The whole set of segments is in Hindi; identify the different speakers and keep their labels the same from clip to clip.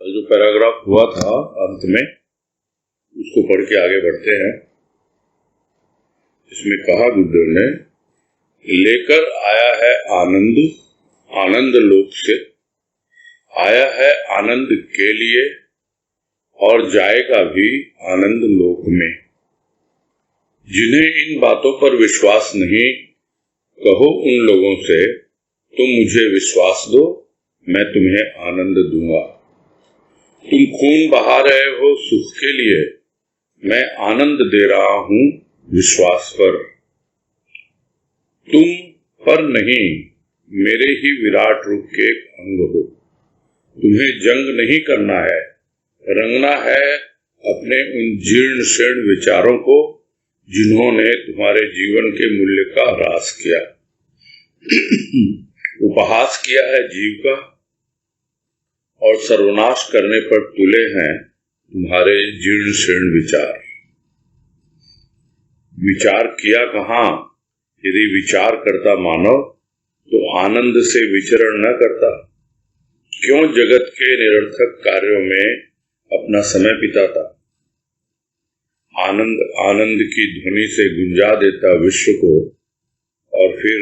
Speaker 1: कल जो पैराग्राफ हुआ था अंत में, उसको पढ़ के आगे बढ़ते हैं। इसमें कहा गुरुदेव ने, लेकर आया है आनंद, आनंद लोक से आया है आनंद के लिए, और जाएगा भी आनंद लोक में। जिन्हें इन बातों पर विश्वास नहीं, कहो उन लोगों से तुम मुझे विश्वास दो, मैं तुम्हें आनंद दूंगा। तुम खून बहा रहे हो सुख के लिए, मैं आनंद दे रहा हूं विश्वास पर। तुम पर नहीं, मेरे ही विराट रूप के एक अंग हो। तुम्हें जंग नहीं करना है, रंगना है अपने उन जीर्ण शीर्ण विचारों को जिन्होंने तुम्हारे जीवन के मूल्य का ह्रास किया, उपहास किया है जीव का, और सर्वनाश करने पर तुले हैं तुम्हारे जीर्ण शीर्ण विचार। विचार किया कहाँ? यदि विचार करता मानव तो आनंद से विचरण न करता। क्यों जगत के निरर्थक कार्यों में अपना समय बिताता? आनंद आनंद की ध्वनि से गुंजा देता विश्व को, और फिर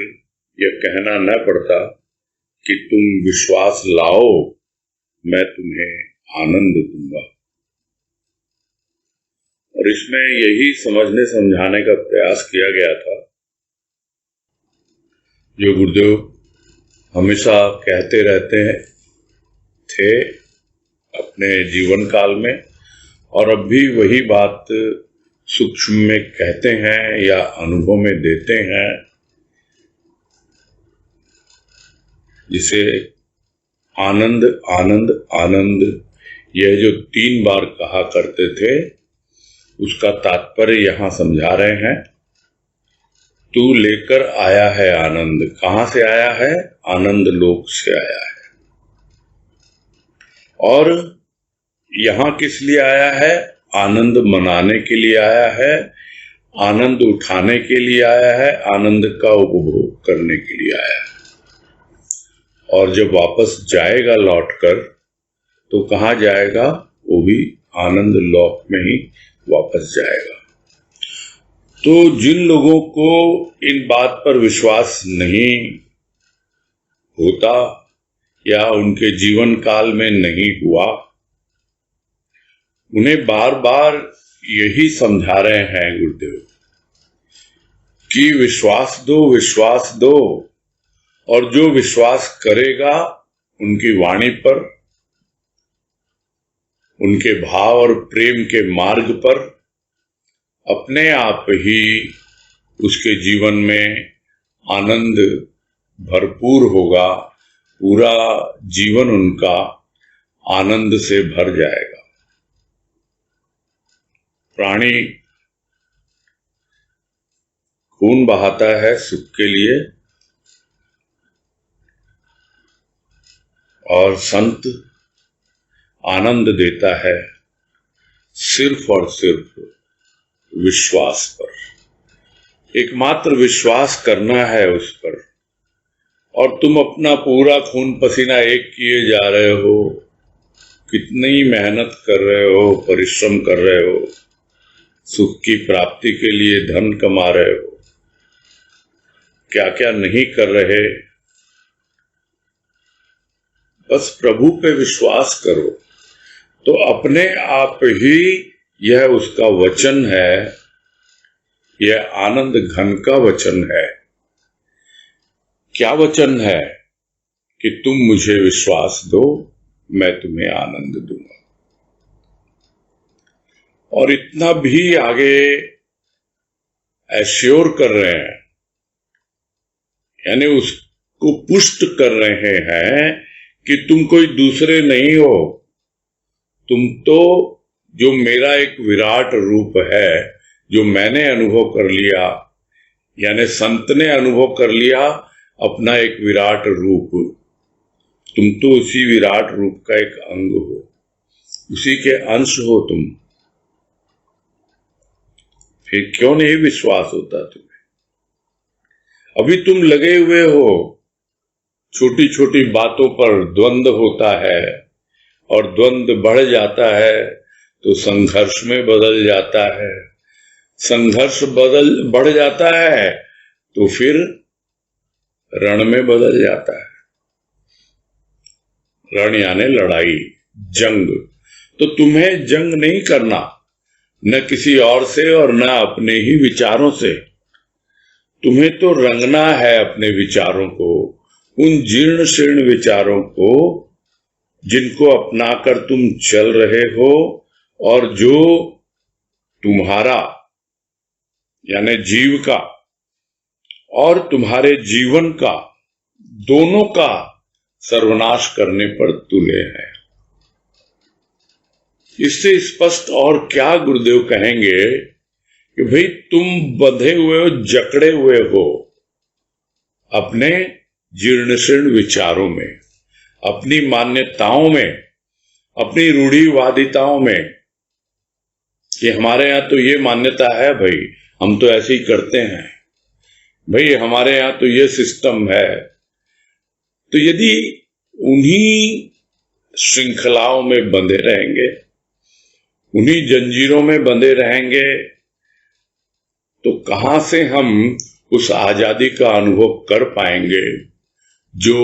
Speaker 1: यह कहना न पड़ता कि तुम विश्वास लाओ, मैं तुम्हें आनंद दूंगा। और इसमें यही समझने समझाने का प्रयास किया गया था जो गुरुदेव हमेशा कहते रहते थे अपने जीवन काल में, और अब भी वही बात सूक्ष्म में कहते हैं या अनुभव में देते हैं, जिसे आनंद आनंद आनंद यह जो 3 बार कहा करते थे, उसका तात्पर्य यहां समझा रहे हैं। तू लेकर आया है आनंद। कहां से आया है? आनंद लोक से आया है। और यहां किस लिए आया है? आनंद मनाने के लिए आया है, आनंद उठाने के लिए आया है, आनंद का उपभोग करने के लिए आया है। और जब वापस जाएगा लौटकर, तो कहां जाएगा? वो भी आनंद लोक में ही वापस जाएगा। तो जिन लोगों को इन बात पर विश्वास नहीं होता या उनके जीवन काल में नहीं हुआ, उन्हें बार बार यही समझा रहे हैं गुरुदेव कि विश्वास दो, विश्वास दो। और जो विश्वास करेगा उनकी वाणी पर, उनके भाव और प्रेम के मार्ग पर, अपने आप ही उसके जीवन में आनंद भरपूर होगा। पूरा जीवन उनका आनंद से भर जाएगा। प्राणी खून बहाता है सुख के लिए, और संत आनंद देता है सिर्फ और सिर्फ विश्वास पर। एकमात्र विश्वास करना है उस पर, और तुम अपना पूरा खून पसीना एक किए जा रहे हो, कितनी मेहनत कर रहे हो, परिश्रम कर रहे हो, सुख की प्राप्ति के लिए धन कमा रहे हो, क्या क्या नहीं कर रहे। बस प्रभु पे विश्वास करो, तो अपने आप ही यह उसका वचन है, यह आनंद घन का वचन है। क्या वचन है? कि तुम मुझे विश्वास दो, मैं तुम्हें आनंद दूंगा। और इतना भी आगे एश्योर कर रहे हैं, यानी उसको पुष्ट कर रहे हैं कि तुम कोई दूसरे नहीं हो। तुम तो जो मेरा एक विराट रूप है, जो मैंने अनुभव कर लिया, यानी संत ने अनुभव कर लिया अपना एक विराट रूप, तुम तो उसी विराट रूप का एक अंग हो, उसी के अंश हो तुम। फिर क्यों नहीं विश्वास होता तुम्हें? अभी तुम लगे हुए हो, छोटी छोटी बातों पर द्वंद्व होता है, और द्वंद्व बढ़ जाता है तो संघर्ष में बदल जाता है, संघर्ष बढ़ जाता है तो फिर रण में बदल जाता है। रण यानी लड़ाई, जंग। तो तुम्हें जंग नहीं करना, न किसी और से और न अपने ही विचारों से। तुम्हें तो रंगना है अपने विचारों को, उन जीर्ण शीर्ण विचारों को जिनको अपनाकर तुम चल रहे हो और जो तुम्हारा यानी जीव का और तुम्हारे जीवन का दोनों का सर्वनाश करने पर तुले हैं। इससे स्पष्ट और क्या गुरुदेव कहेंगे कि भाई तुम बंधे हुए हो, जकड़े हुए हो अपने जीर्ण शीर्ण विचारों में, अपनी मान्यताओं में, अपनी रूढ़िवादिताओं में कि हमारे यहां तो ये मान्यता है, भाई हम तो ऐसे ही करते हैं, भाई हमारे यहां तो ये सिस्टम है। तो यदि उन्हीं श्रृंखलाओं में बंधे रहेंगे, उन्हीं जंजीरों में बंधे रहेंगे, तो कहां से हम उस आजादी का अनुभव कर पाएंगे जो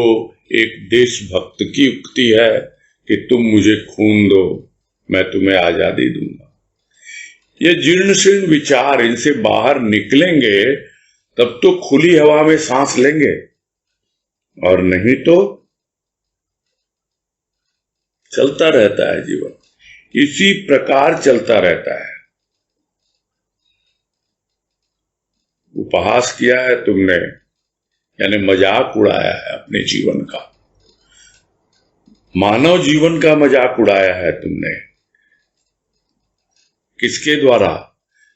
Speaker 1: एक देशभक्त की उक्ति है कि तुम मुझे खून दो, मैं तुम्हें आजादी दूंगा। ये जीर्ण शीर्ण विचार, इनसे बाहर निकलेंगे तब तो खुली हवा में सांस लेंगे, और नहीं तो चलता रहता है जीवन, इसी प्रकार चलता रहता है। उपहास किया है तुमने, यानी मजाक उड़ाया है अपने जीवन का, मानव जीवन का मजाक उड़ाया है तुमने। किसके द्वारा?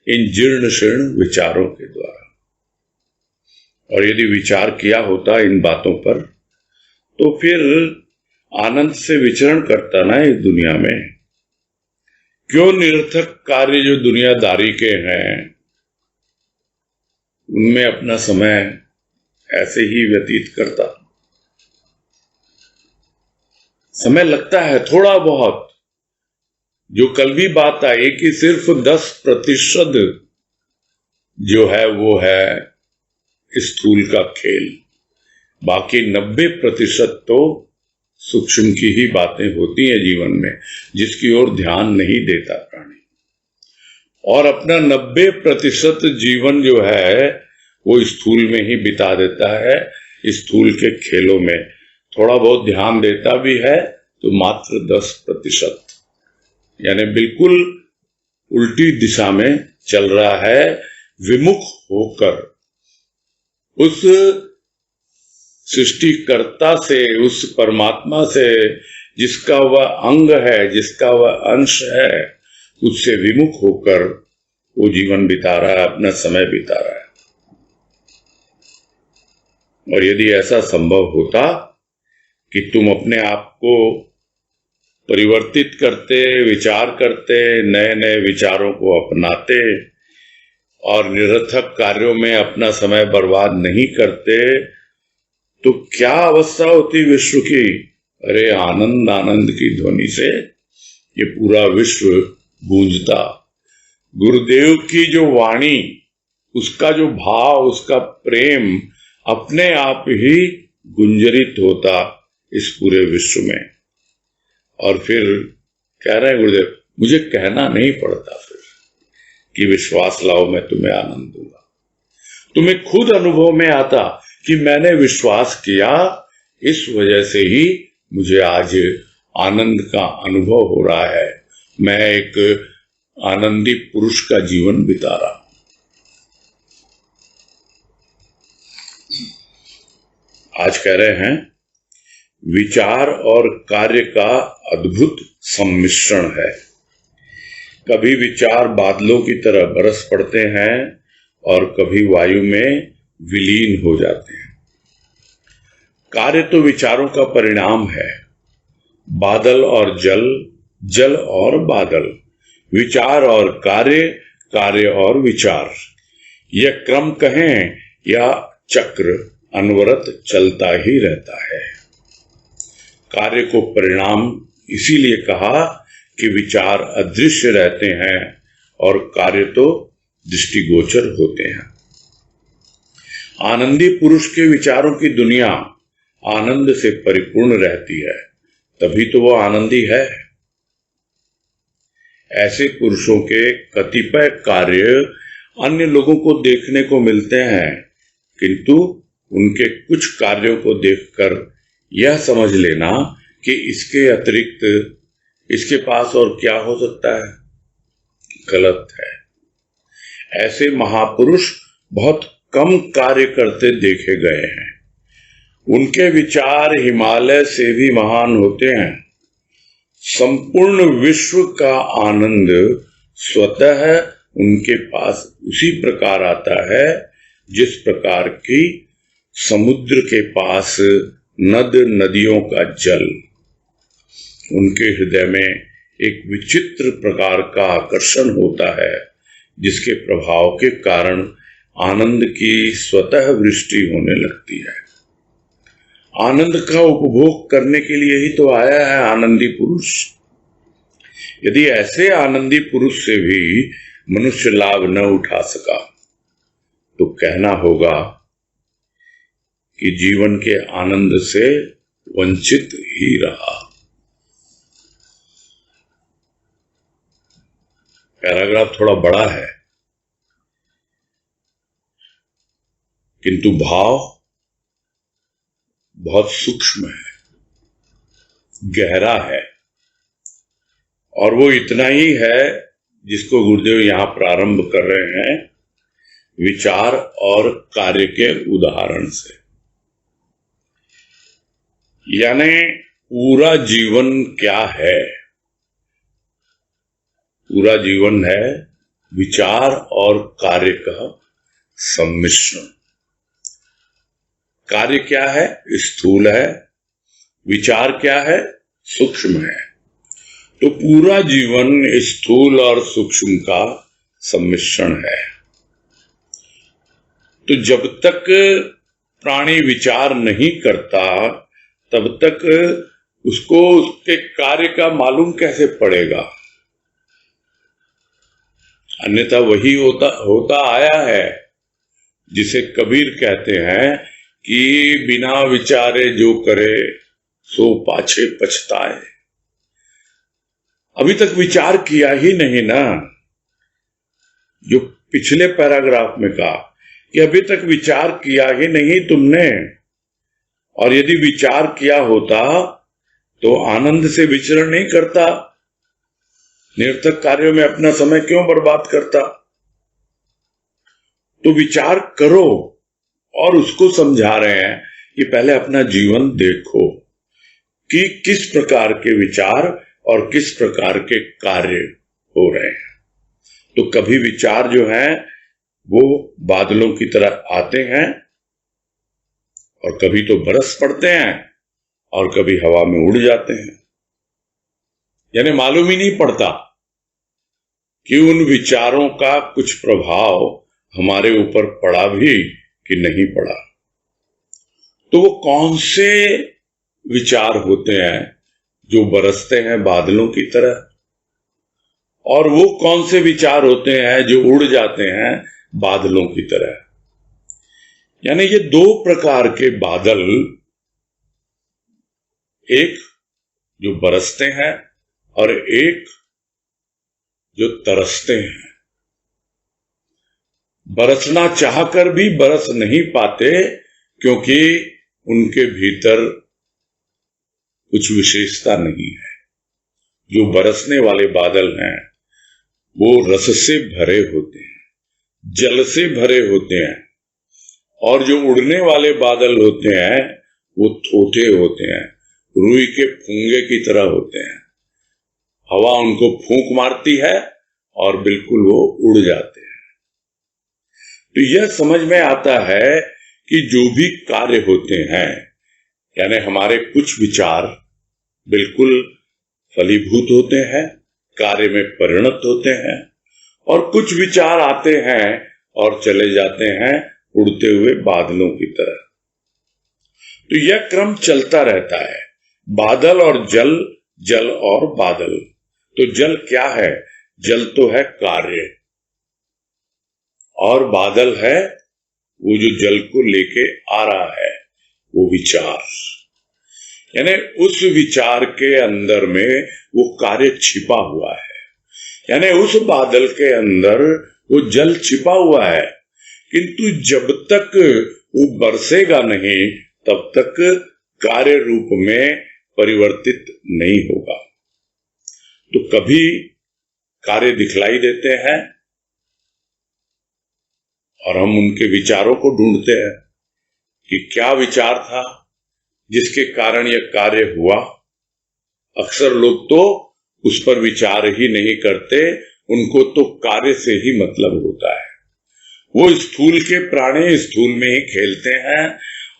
Speaker 1: इन जीर्ण शीर्ण विचारों के द्वारा। और यदि विचार किया होता इन बातों पर तो फिर आनंद से विचरण करता ना इस दुनिया में। क्यों निरर्थक कार्य जो दुनियादारी के हैं उनमें अपना समय ऐसे ही व्यतीत करता। समय लगता है थोड़ा बहुत। जो कल भी बात आई कि सिर्फ 10% जो है वो है स्थूल का खेल, बाकी 90% तो सूक्ष्म की ही बातें होती हैं जीवन में, जिसकी ओर ध्यान नहीं देता प्राणी। और अपना 90% जीवन जो है वो स्थूल में ही बिता देता है, स्थूल के खेलों में। थोड़ा बहुत ध्यान देता भी है तो मात्र 10%, यानी बिल्कुल उल्टी दिशा में चल रहा है, विमुख होकर उस सृष्टिकर्ता से, उस परमात्मा से जिसका वह अंग है, जिसका वह अंश है, उससे विमुख होकर वो जीवन बिता रहा है, अपना समय बिता रहा है। और यदि ऐसा संभव होता कि तुम अपने आप को परिवर्तित करते, विचार करते, नए नए विचारों को अपनाते और निरर्थक कार्यों में अपना समय बर्बाद नहीं करते, तो क्या अवस्था होती विश्व की? अरे आनंद आनंद की ध्वनि से ये पूरा विश्व गूंजता। गुरुदेव की जो वाणी, उसका जो भाव, उसका प्रेम अपने आप ही गुंजरित होता इस पूरे विश्व में। और फिर कह रहे हैं गुरुदेव, मुझे कहना नहीं पड़ता फिर कि विश्वास लाओ मैं तुम्हें आनंद दूंगा। तुम्हें खुद अनुभव में आता कि मैंने विश्वास किया, इस वजह से ही मुझे आज आनंद का अनुभव हो रहा है। मैं एक आनंदी पुरुष का जीवन बिता रहा हूं। आज कह रहे हैं विचार और कार्य का अद्भुत सम्मिश्रण है। कभी विचार बादलों की तरह बरस पड़ते हैं और कभी वायु में विलीन हो जाते हैं। कार्य तो विचारों का परिणाम है। बादल और जल, जल और बादल, विचार और कार्य, कार्य और विचार, यह क्रम कहें या चक्र अनवरत चलता ही रहता है। कार्य को परिणाम इसीलिए कहा कि विचार अदृश्य रहते हैं और कार्य तो दृष्टिगोचर होते हैं। आनंदी पुरुष के विचारों की दुनिया आनंद से परिपूर्ण रहती है, तभी तो वो आनंदी है। ऐसे पुरुषों के कतिपय कार्य अन्य लोगों को देखने को मिलते हैं, किंतु उनके कुछ कार्यों को देखकर यह समझ लेना कि इसके अतिरिक्त इसके पास और क्या हो सकता है, गलत है। ऐसे महापुरुष बहुत कम कार्य करते देखे गए हैं। उनके विचार हिमालय से भी महान होते हैं। संपूर्ण विश्व का आनंद स्वतः उनके पास उसी प्रकार आता है जिस प्रकार की समुद्र के पास नद नदियों का जल। उनके हृदय में एक विचित्र प्रकार का आकर्षण होता है, जिसके प्रभाव के कारण आनंद की स्वतः वृष्टि होने लगती है। आनंद का उपभोग करने के लिए ही तो आया है आनंदी पुरुष। यदि ऐसे आनंदी पुरुष से भी मनुष्य लाभ न उठा सका तो कहना होगा कि जीवन के आनंद से वंचित ही रहा। पैराग्राफ थोड़ा बड़ा है, किंतु भाव बहुत सूक्ष्म है, गहरा है, और वो इतना ही है जिसको गुरुदेव यहां प्रारंभ कर रहे हैं, विचार और कार्य के उदाहरण से। यानी पूरा जीवन क्या है? पूरा जीवन है विचार और कार्य का सम्मिश्रण। कार्य क्या है? स्थूल है। विचार क्या है? सूक्ष्म है। तो पूरा जीवन स्थूल और सूक्ष्म का सम्मिश्रण है। तो जब तक प्राणी विचार नहीं करता तब तक उसको उसके कार्य का मालूम कैसे पड़ेगा? अन्यथा वही होता आया है जिसे कबीर कहते हैं कि बिना विचारे जो करे सो पाछे पछताए। अभी तक विचार किया ही नहीं ना। जो पिछले पैराग्राफ में कहा कि अभी तक विचार किया ही नहीं तुमने, और यदि विचार किया होता तो आनंद से विचरण नहीं करता, निरर्थक कार्यों में अपना समय क्यों बर्बाद करता? तो विचार करो, और उसको समझा रहे हैं कि पहले अपना जीवन देखो कि किस प्रकार के विचार और किस प्रकार के कार्य हो रहे हैं। तो कभी विचार जो हैं वो बादलों की तरह आते हैं, और कभी तो बरस पड़ते हैं, और कभी हवा में उड़ जाते हैं। यानी मालूम ही नहीं पड़ता कि उन विचारों का कुछ प्रभाव हमारे ऊपर पड़ा भी कि नहीं पड़ा। तो वो कौन से विचार होते हैं जो बरसते हैं बादलों की तरह, और वो कौन से विचार होते हैं जो उड़ जाते हैं बादलों की तरह? यानी ये दो प्रकार के बादल, एक जो बरसते हैं और एक जो तरसते हैं। बरसना चाहकर भी बरस नहीं पाते क्योंकि उनके भीतर कुछ विशेषता नहीं है। जो बरसने वाले बादल हैं वो रस से भरे होते हैं, जल से भरे होते हैं, और जो उड़ने वाले बादल होते हैं वो थोथे होते हैं, रुई के फूंगे की तरह होते हैं। हवा उनको फूंक मारती है और बिल्कुल वो उड़ जाते हैं। तो यह समझ में आता है कि जो भी कार्य होते हैं, यानी हमारे कुछ विचार बिल्कुल फलीभूत होते हैं, कार्य में परिणत होते हैं, और कुछ विचार आते हैं और चले जाते हैं उड़ते हुए बादलों की तरह। तो यह क्रम चलता रहता है। बादल और जल जल और बादल। तो जल क्या है? जल तो है कार्य, और बादल है वो जो जल को लेके आ रहा है, वो विचार। यानी उस विचार के अंदर में वो कार्य छिपा हुआ है। यानी उस बादल के अंदर वो जल छिपा हुआ है, किंतु जब तक वो बरसेगा नहीं तब तक कार्य रूप में परिवर्तित नहीं होगा। तो कभी कार्य दिखलाई देते हैं और हम उनके विचारों को ढूंढते हैं कि क्या विचार था जिसके कारण यह कार्य हुआ। अक्सर लोग तो उस पर विचार ही नहीं करते, उनको तो कार्य से ही मतलब होता है। वो स्थूल के प्राणी स्थूल में ही खेलते हैं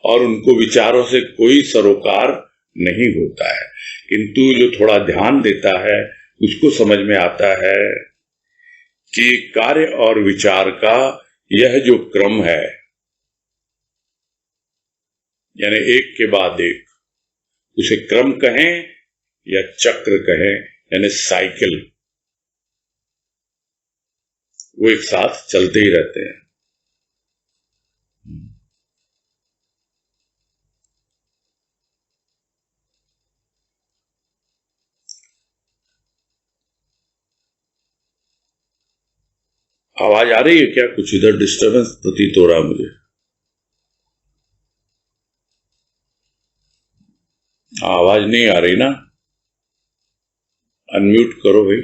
Speaker 1: और उनको विचारों से कोई सरोकार नहीं होता है। किंतु जो थोड़ा ध्यान देता है उसको समझ में आता है कि कार्य और विचार का यह जो क्रम है, यानी एक के बाद एक, उसे क्रम कहें या चक्र कहें, यानी साइकिल, वो एक साथ चलते ही रहते हैं। आवाज आ रही है क्या? कुछ इधर डिस्टरबेंस प्रतीत हो रहा है मुझे। आवाज नहीं आ रही ना? अनम्यूट करो भाई।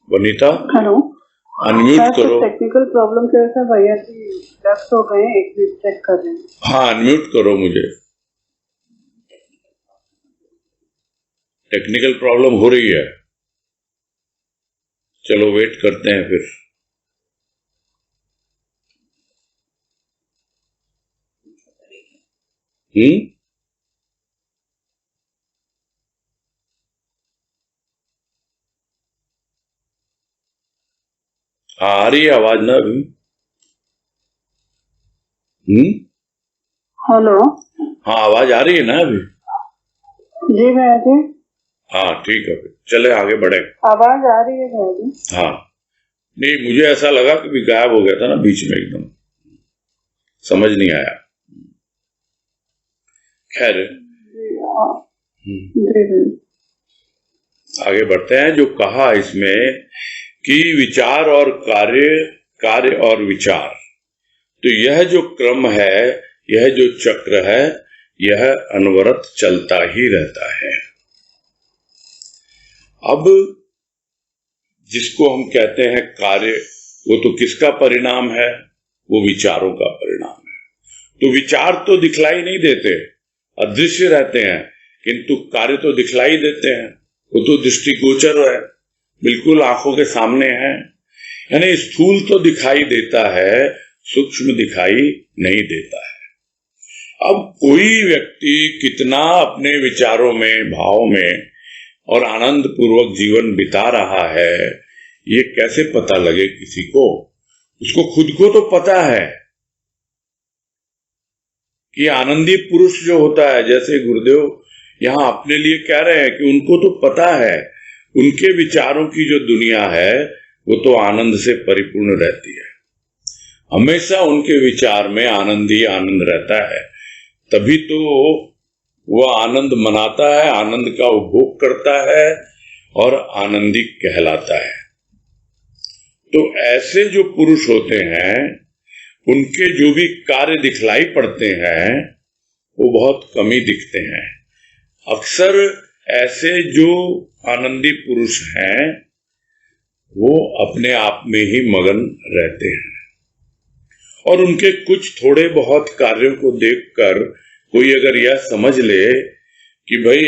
Speaker 1: वनीता,
Speaker 2: हेलो,
Speaker 1: अनम्यूट करो।
Speaker 2: टेक्निकल प्रॉब्लम की वजह से भैया जी लेफ्ट हो गए, एक मिनट चेक कर रहे हैं।
Speaker 1: हाँ, अनम्यूट करो मुझे। टेक्निकल प्रॉब्लम हो रही है। चलो वेट करते हैं फिर। हाँ, आ रही है आवाज ना अभी?
Speaker 2: हेलो,
Speaker 1: हाँ, आवाज आ रही है ना अभी?
Speaker 2: जी भैया जी।
Speaker 1: हाँ ठीक है, फिर चले आगे बढ़े।
Speaker 2: आवाज आ रही है भैया जी।
Speaker 1: हाँ, नहीं मुझे ऐसा लगा कि भी गायब हो गया था ना बीच में, एकदम समझ नहीं आया। खैर, आगे बढ़ते हैं। जो कहा इसमें कि विचार और कार्य, कार्य और विचार, तो यह जो क्रम है, यह जो चक्र है, यह अनवरत चलता ही रहता है। अब जिसको हम कहते हैं कार्य, वो तो किसका परिणाम है? वो विचारों का परिणाम है। तो विचार तो दिखलाई नहीं देते, अदृश्य रहते हैं, किंतु कार्य तो दिखलाई देते हैं। वो तो दृष्टिगोचर है, बिल्कुल आंखों के सामने है। यानी स्थूल तो दिखाई देता है, सूक्ष्म दिखाई नहीं देता है। अब कोई व्यक्ति कितना अपने विचारों में, भाव में और आनंद पूर्वक जीवन बिता रहा है, ये कैसे पता लगे किसी को? उसको खुद को तो पता है कि आनंदी पुरुष जो होता है, जैसे गुरुदेव यहां अपने लिए कह रहे हैं कि उनको तो पता है, उनके विचारों की जो दुनिया है वो तो आनंद से परिपूर्ण रहती है। हमेशा उनके विचार में आनंद ही आनंद रहता है, तभी तो वह आनंद मनाता है, आनंद का उपभोग करता है और आनंदी कहलाता है। तो ऐसे जो पुरुष होते हैं, उनके जो भी कार्य दिखलाई पड़ते हैं वो बहुत कम ही दिखते हैं। अक्सर ऐसे जो आनंदी पुरुष हैं वो अपने आप में ही मगन रहते हैं, और उनके कुछ थोड़े बहुत कार्यों को देखकर कोई अगर यह समझ ले कि भाई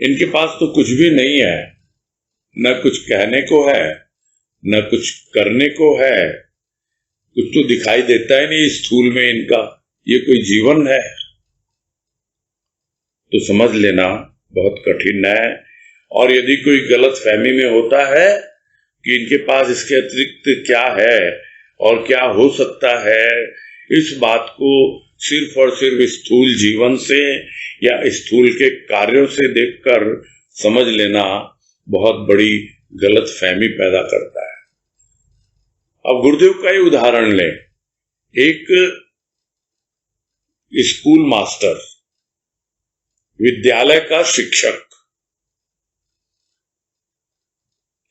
Speaker 1: इनके पास तो कुछ भी नहीं है, न कुछ कहने को है न कुछ करने को है, कुछ तो दिखाई देता ही नहीं स्थूल में इनका, ये कोई जीवन है, तो समझ लेना बहुत कठिन है। और यदि कोई गलत फहमी में होता है कि इनके पास इसके अतिरिक्त क्या है और क्या हो सकता है, इस बात को सिर्फ और सिर्फ स्थूल जीवन से या स्थूल के कार्यों से देखकर समझ लेना बहुत बड़ी गलत फहमी पैदा करता है। अब गुरुदेव का ही उदाहरण लें। एक स्कूल मास्टर, विद्यालय का शिक्षक,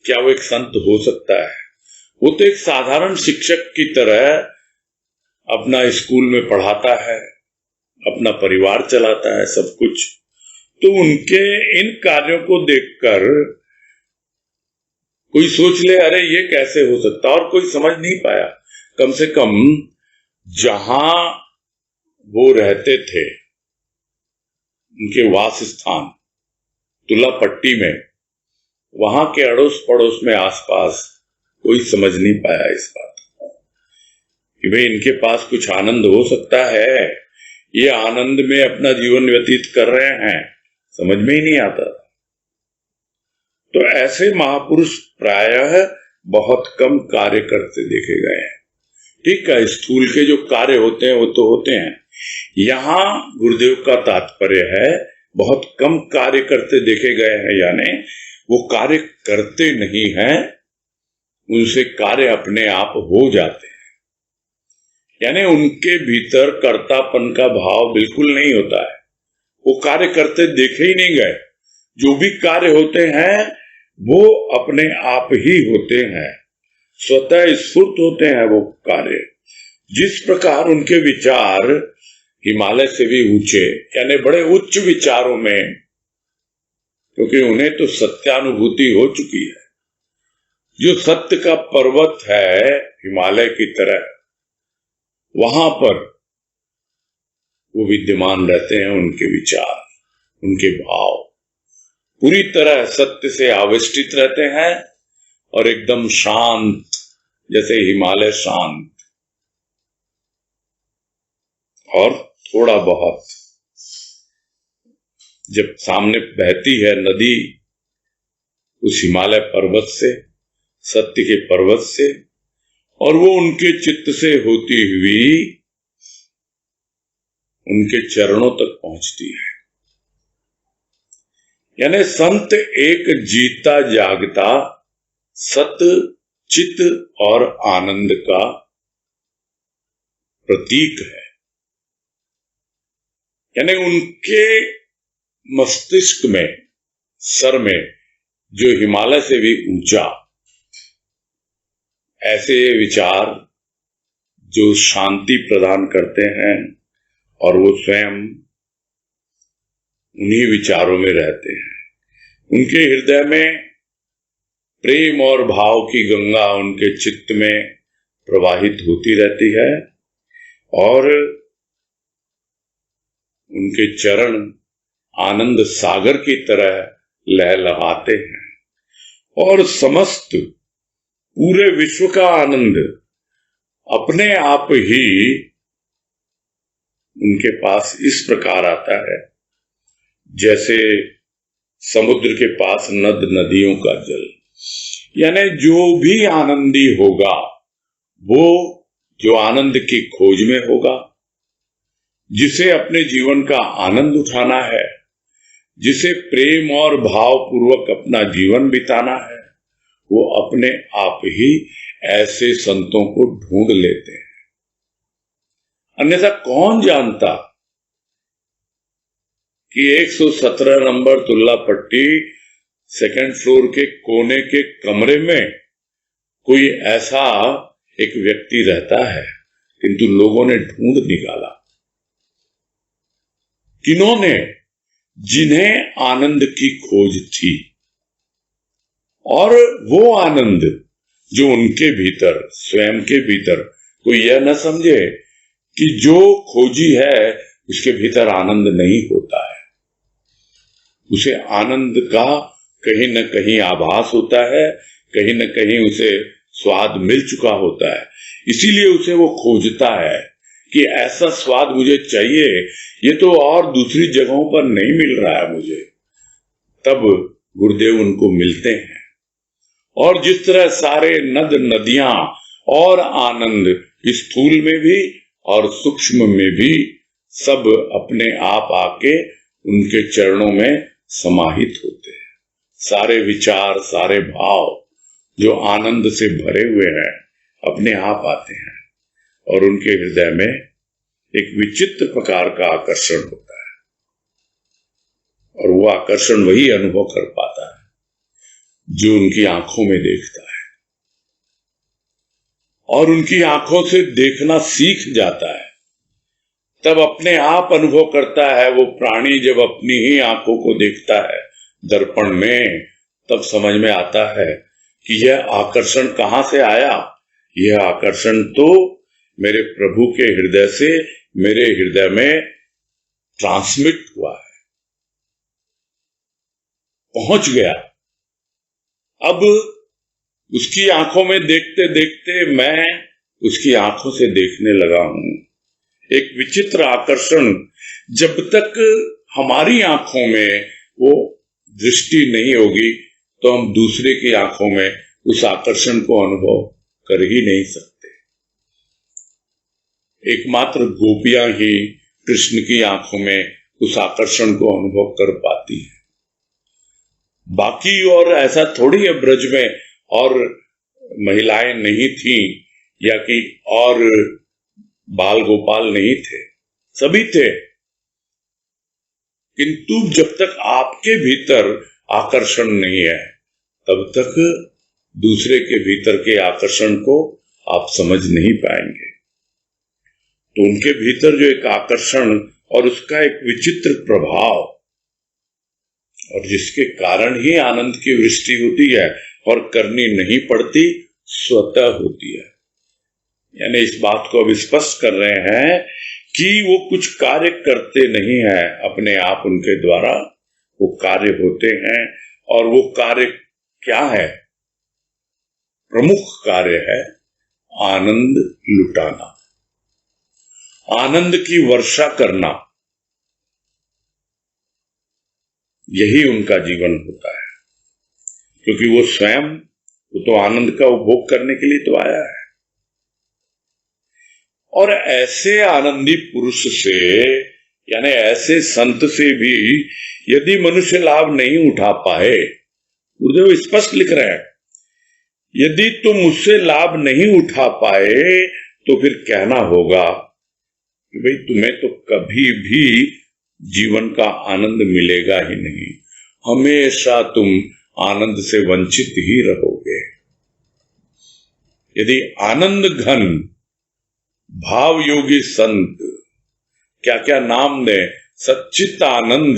Speaker 1: क्या वो एक संत हो सकता है? वो तो एक साधारण शिक्षक की तरह अपना स्कूल में पढ़ाता है, अपना परिवार चलाता है, सब कुछ। तो उनके इन कार्यों को देखकर कोई सोच ले, अरे ये कैसे हो सकता, और कोई समझ नहीं पाया। कम से कम जहां वो रहते थे, उनके वास स्थान तुलापट्टी में, वहां के अड़ोस पड़ोस में आसपास कोई समझ नहीं पाया इस बात को कि भाई इनके पास कुछ आनंद हो सकता है, ये आनंद में अपना जीवन व्यतीत कर रहे हैं, समझ में ही नहीं आता। तो ऐसे महापुरुष प्रायः बहुत कम कार्य करते देखे गए हैं। ठीक है, स्थूल के जो कार्य होते हैं वो तो होते हैं। यहां गुरुदेव का तात्पर्य है बहुत कम कार्य करते देखे गए हैं, यानी वो कार्य करते नहीं हैं, उनसे कार्य अपने आप हो जाते हैं। यानी उनके भीतर कर्तापन का भाव बिल्कुल नहीं होता है, वो कार्य करते देखे ही नहीं गए। जो भी कार्य होते हैं वो अपने आप ही होते हैं, स्वतः स्फूर्त होते हैं वो कार्य। जिस प्रकार उनके विचार हिमालय से भी ऊंचे, यानी बड़े उच्च विचारों में, क्योंकि उन्हें तो सत्यानुभूति हो चुकी है। जो सत्य का पर्वत है हिमालय की तरह, वहां पर वो विद्यमान रहते हैं। उनके विचार, उनके भाव पूरी तरह सत्य से आविष्टित रहते हैं और एकदम शांत, जैसे हिमालय शांत। और थोड़ा बहुत जब सामने बहती है नदी उस हिमालय पर्वत से, सत्य के पर्वत से, और वो उनके चित्त से होती हुई उनके चरणों तक पहुंचती है। यानी संत एक जीता जागता सत्य, चित्त और आनंद का प्रतीक है। यानी उनके मस्तिष्क में, सर में, जो हिमालय से भी ऊंचा, ऐसे विचार जो शांति प्रदान करते हैं और वो स्वयं उन्हीं विचारों में रहते हैं। उनके हृदय में प्रेम और भाव की गंगा उनके चित्त में प्रवाहित होती रहती है और उनके चरण आनंद सागर की तरह लहलहाते हैं और समस्त पूरे विश्व का आनंद अपने आप ही उनके पास इस प्रकार आता है जैसे समुद्र के पास नद नदियों का जल। यानी जो भी आनंदी होगा वो जो आनंद की खोज में होगा, जिसे अपने जीवन का आनंद उठाना है, जिसे प्रेम और भाव पूर्वक अपना जीवन बिताना है, वो अपने आप ही ऐसे संतों को ढूंढ लेते हैं। अन्यथा कौन जानता कि 117 नंबर तुल्लापट्टी सेकंड फ्लोर के कोने के कमरे में कोई ऐसा एक व्यक्ति रहता है, किंतु लोगों ने ढूंढ निकाला। किन्होंने? जिन्हें आनंद की खोज थी, और वो आनंद जो उनके भीतर, स्वयं के भीतर, कोई यह न समझे कि जो खोजी है उसके भीतर आनंद नहीं होता है। उसे आनंद का कहीं न कहीं आभास होता है, कहीं न कहीं उसे स्वाद मिल चुका होता है, इसीलिए उसे वो खोजता है कि ऐसा स्वाद मुझे चाहिए, ये तो और दूसरी जगहों पर नहीं मिल रहा है मुझे। तब गुरुदेव उनको मिलते हैं और जिस तरह सारे नद नदियां और आनंद स्थूल में भी और सूक्ष्म में भी सब अपने आप आके उनके चरणों में समाहित होते हैं। सारे विचार, सारे भाव जो आनंद से भरे हुए हैं अपने आप आते हैं और उनके हृदय में एक विचित्र प्रकार का आकर्षण होता है और वो आकर्षण वही अनुभव कर पाता है जो उनकी आंखों में देखता है और उनकी आंखों से देखना सीख जाता है। तब अपने आप अनुभव करता है वो प्राणी जब अपनी ही आंखों को देखता है दर्पण में, तब समझ में आता है कि यह आकर्षण कहां से आया। यह आकर्षण तो मेरे प्रभु के हृदय से मेरे हृदय में ट्रांसमिट हुआ है, पहुंच गया। अब उसकी आंखों में देखते देखते मैं उसकी आंखों से देखने लगा हूं। एक विचित्र आकर्षण, जब तक हमारी आंखों में वो दृष्टि नहीं होगी तो हम दूसरे की आंखों में उस आकर्षण को अनुभव कर ही नहीं सकते। एकमात्र गोपियां ही कृष्ण की आंखों में उस आकर्षण को अनुभव कर पाती हैं। बाकी और ऐसा थोड़ी है ब्रज में और महिलाएं नहीं थी या कि और बाल गोपाल नहीं थे, सभी थे। किंतु जब तक आपके भीतर आकर्षण नहीं है तब तक दूसरे के भीतर के आकर्षण को आप समझ नहीं पाएंगे। तो उनके भीतर जो एक आकर्षण और उसका एक विचित्र प्रभाव और जिसके कारण ही आनंद की वृष्टि होती है और करनी नहीं पड़ती, स्वतः होती है। यानी इस बात को अब स्पष्ट कर रहे हैं कि वो कुछ कार्य करते नहीं हैं अपने आप, उनके द्वारा वो कार्य होते हैं। और वो कार्य क्या है? प्रमुख कार्य है आनंद लुटाना, आनंद की वर्षा करना। यही उनका जीवन होता है, क्योंकि वो स्वयं वो तो आनंद का उपभोग करने के लिए तो आया है। और ऐसे आनंदी पुरुष से, यानी ऐसे संत से भी यदि मनुष्य लाभ नहीं उठा पाए, गुरुदेव स्पष्ट लिख रहे हैं, यदि तुम उससे लाभ नहीं उठा पाए तो फिर कहना होगा कि भाई तुम्हें तो कभी भी जीवन का आनंद मिलेगा ही नहीं, हमेशा तुम आनंद से वंचित ही रहोगे। यदि आनंद घन भाव योगी संत, क्या क्या नाम दे, सच्चित आनंद,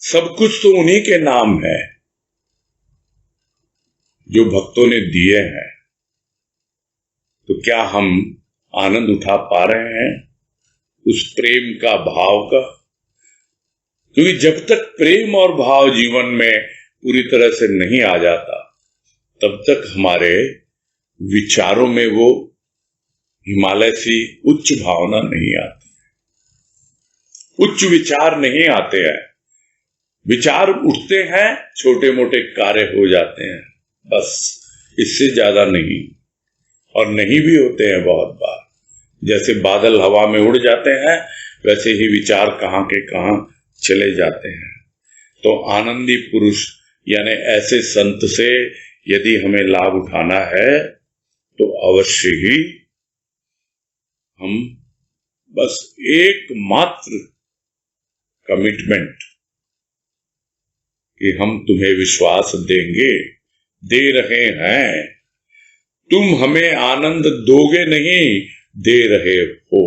Speaker 1: सब कुछ तो उन्हीं के नाम है जो भक्तों ने दिए हैं। तो क्या हम आनंद उठा पा रहे हैं उस प्रेम का, भाव का? क्योंकि जब तक प्रेम और भाव जीवन में पूरी तरह से नहीं आ जाता तब तक हमारे विचारों में वो हिमालय सी उच्च भावना नहीं आती, उच्च विचार नहीं आते हैं। विचार उठते हैं, छोटे मोटे कार्य हो जाते हैं, बस इससे ज्यादा नहीं। और नहीं भी होते हैं बहुत बार। जैसे बादल हवा में उड़ जाते हैं वैसे ही विचार कहां के कहां चले जाते हैं। तो आनंदी पुरुष यानी ऐसे संत से यदि हमें लाभ उठाना है तो अवश्य ही हम बस एकमात्र कमिटमेंट कि हम तुम्हें विश्वास देंगे, दे रहे हैं, तुम हमें आनंद दोगे नहीं, दे रहे हो।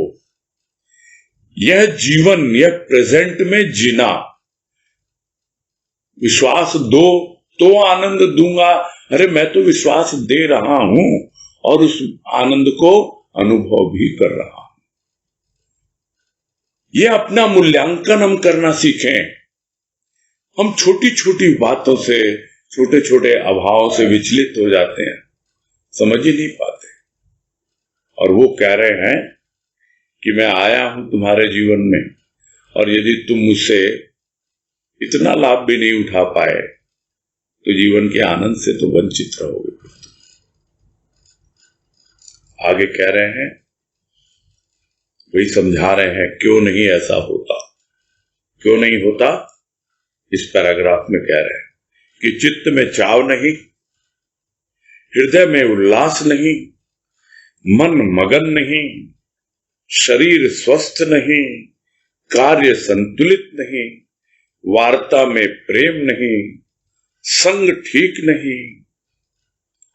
Speaker 1: यह जीवन, यह प्रेजेंट में जीना, विश्वास दो तो आनंद दूंगा। अरे मैं तो विश्वास दे रहा हूं और उस आनंद को अनुभव भी कर रहा हूं। यह अपना मूल्यांकन हम करना सीखें। हम छोटी छोटी बातों से, छोटे छोटे अभाव से विचलित हो जाते हैं, समझ ही नहीं पाते। और वो कह रहे हैं कि मैं आया हूं तुम्हारे जीवन में और यदि तुम मुझसे इतना लाभ भी नहीं उठा पाए तो जीवन के आनंद से तो वंचित रहोगे। आगे कह रहे हैं वही समझा रहे हैं क्यों नहीं ऐसा होता। क्यों नहीं होता, इस पैराग्राफ में कह रहे हैं कि चित्त में चाव नहीं, हृदय में उल्लास नहीं, मन मगन नहीं, शरीर स्वस्थ नहीं, कार्य संतुलित नहीं, वार्ता में प्रेम नहीं, संग ठीक नहीं,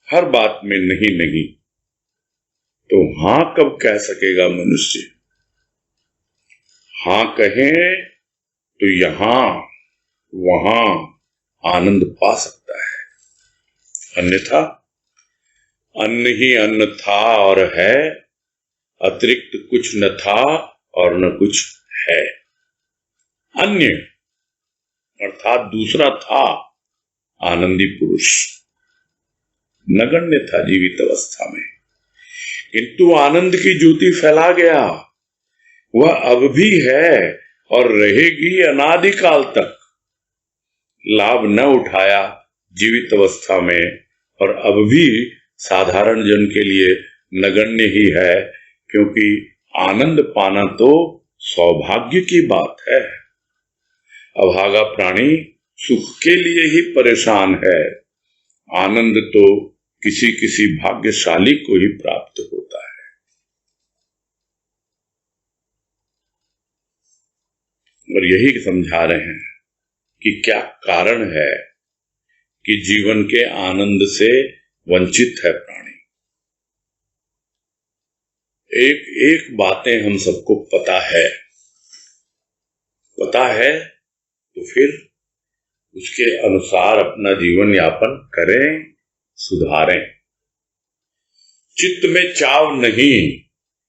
Speaker 1: हर बात में नहीं नहीं, तो हां कब कह सकेगा मनुष्य। हां कहें तो यहां वहां आनंद पा सकता है, अन्यथा अन्न ही अन्न था और है, अतिरिक्त कुछ न था और न कुछ है। अन्य अर्थात दूसरा था आनंदी पुरुष, नगण्य था जीवित अवस्था में, किंतु आनंद की ज्योति फैला गया, वह अब भी है और रहेगी अनादिकाल तक। लाभ न उठाया जीवित अवस्था में और अब भी साधारण जन के लिए नगण्य ही है, क्योंकि आनंद पाना तो सौभाग्य की बात है। अभागा प्राणी सुख के लिए ही परेशान है, आनंद तो किसी किसी भाग्यशाली को ही प्राप्त होता है। और यही समझा रहे हैं कि क्या कारण है कि जीवन के आनंद से वंचित है प्राणी। एक एक बातें हम सबको पता है तो फिर उसके अनुसार अपना जीवन यापन करें, सुधारें। चित्त में चाव नहीं,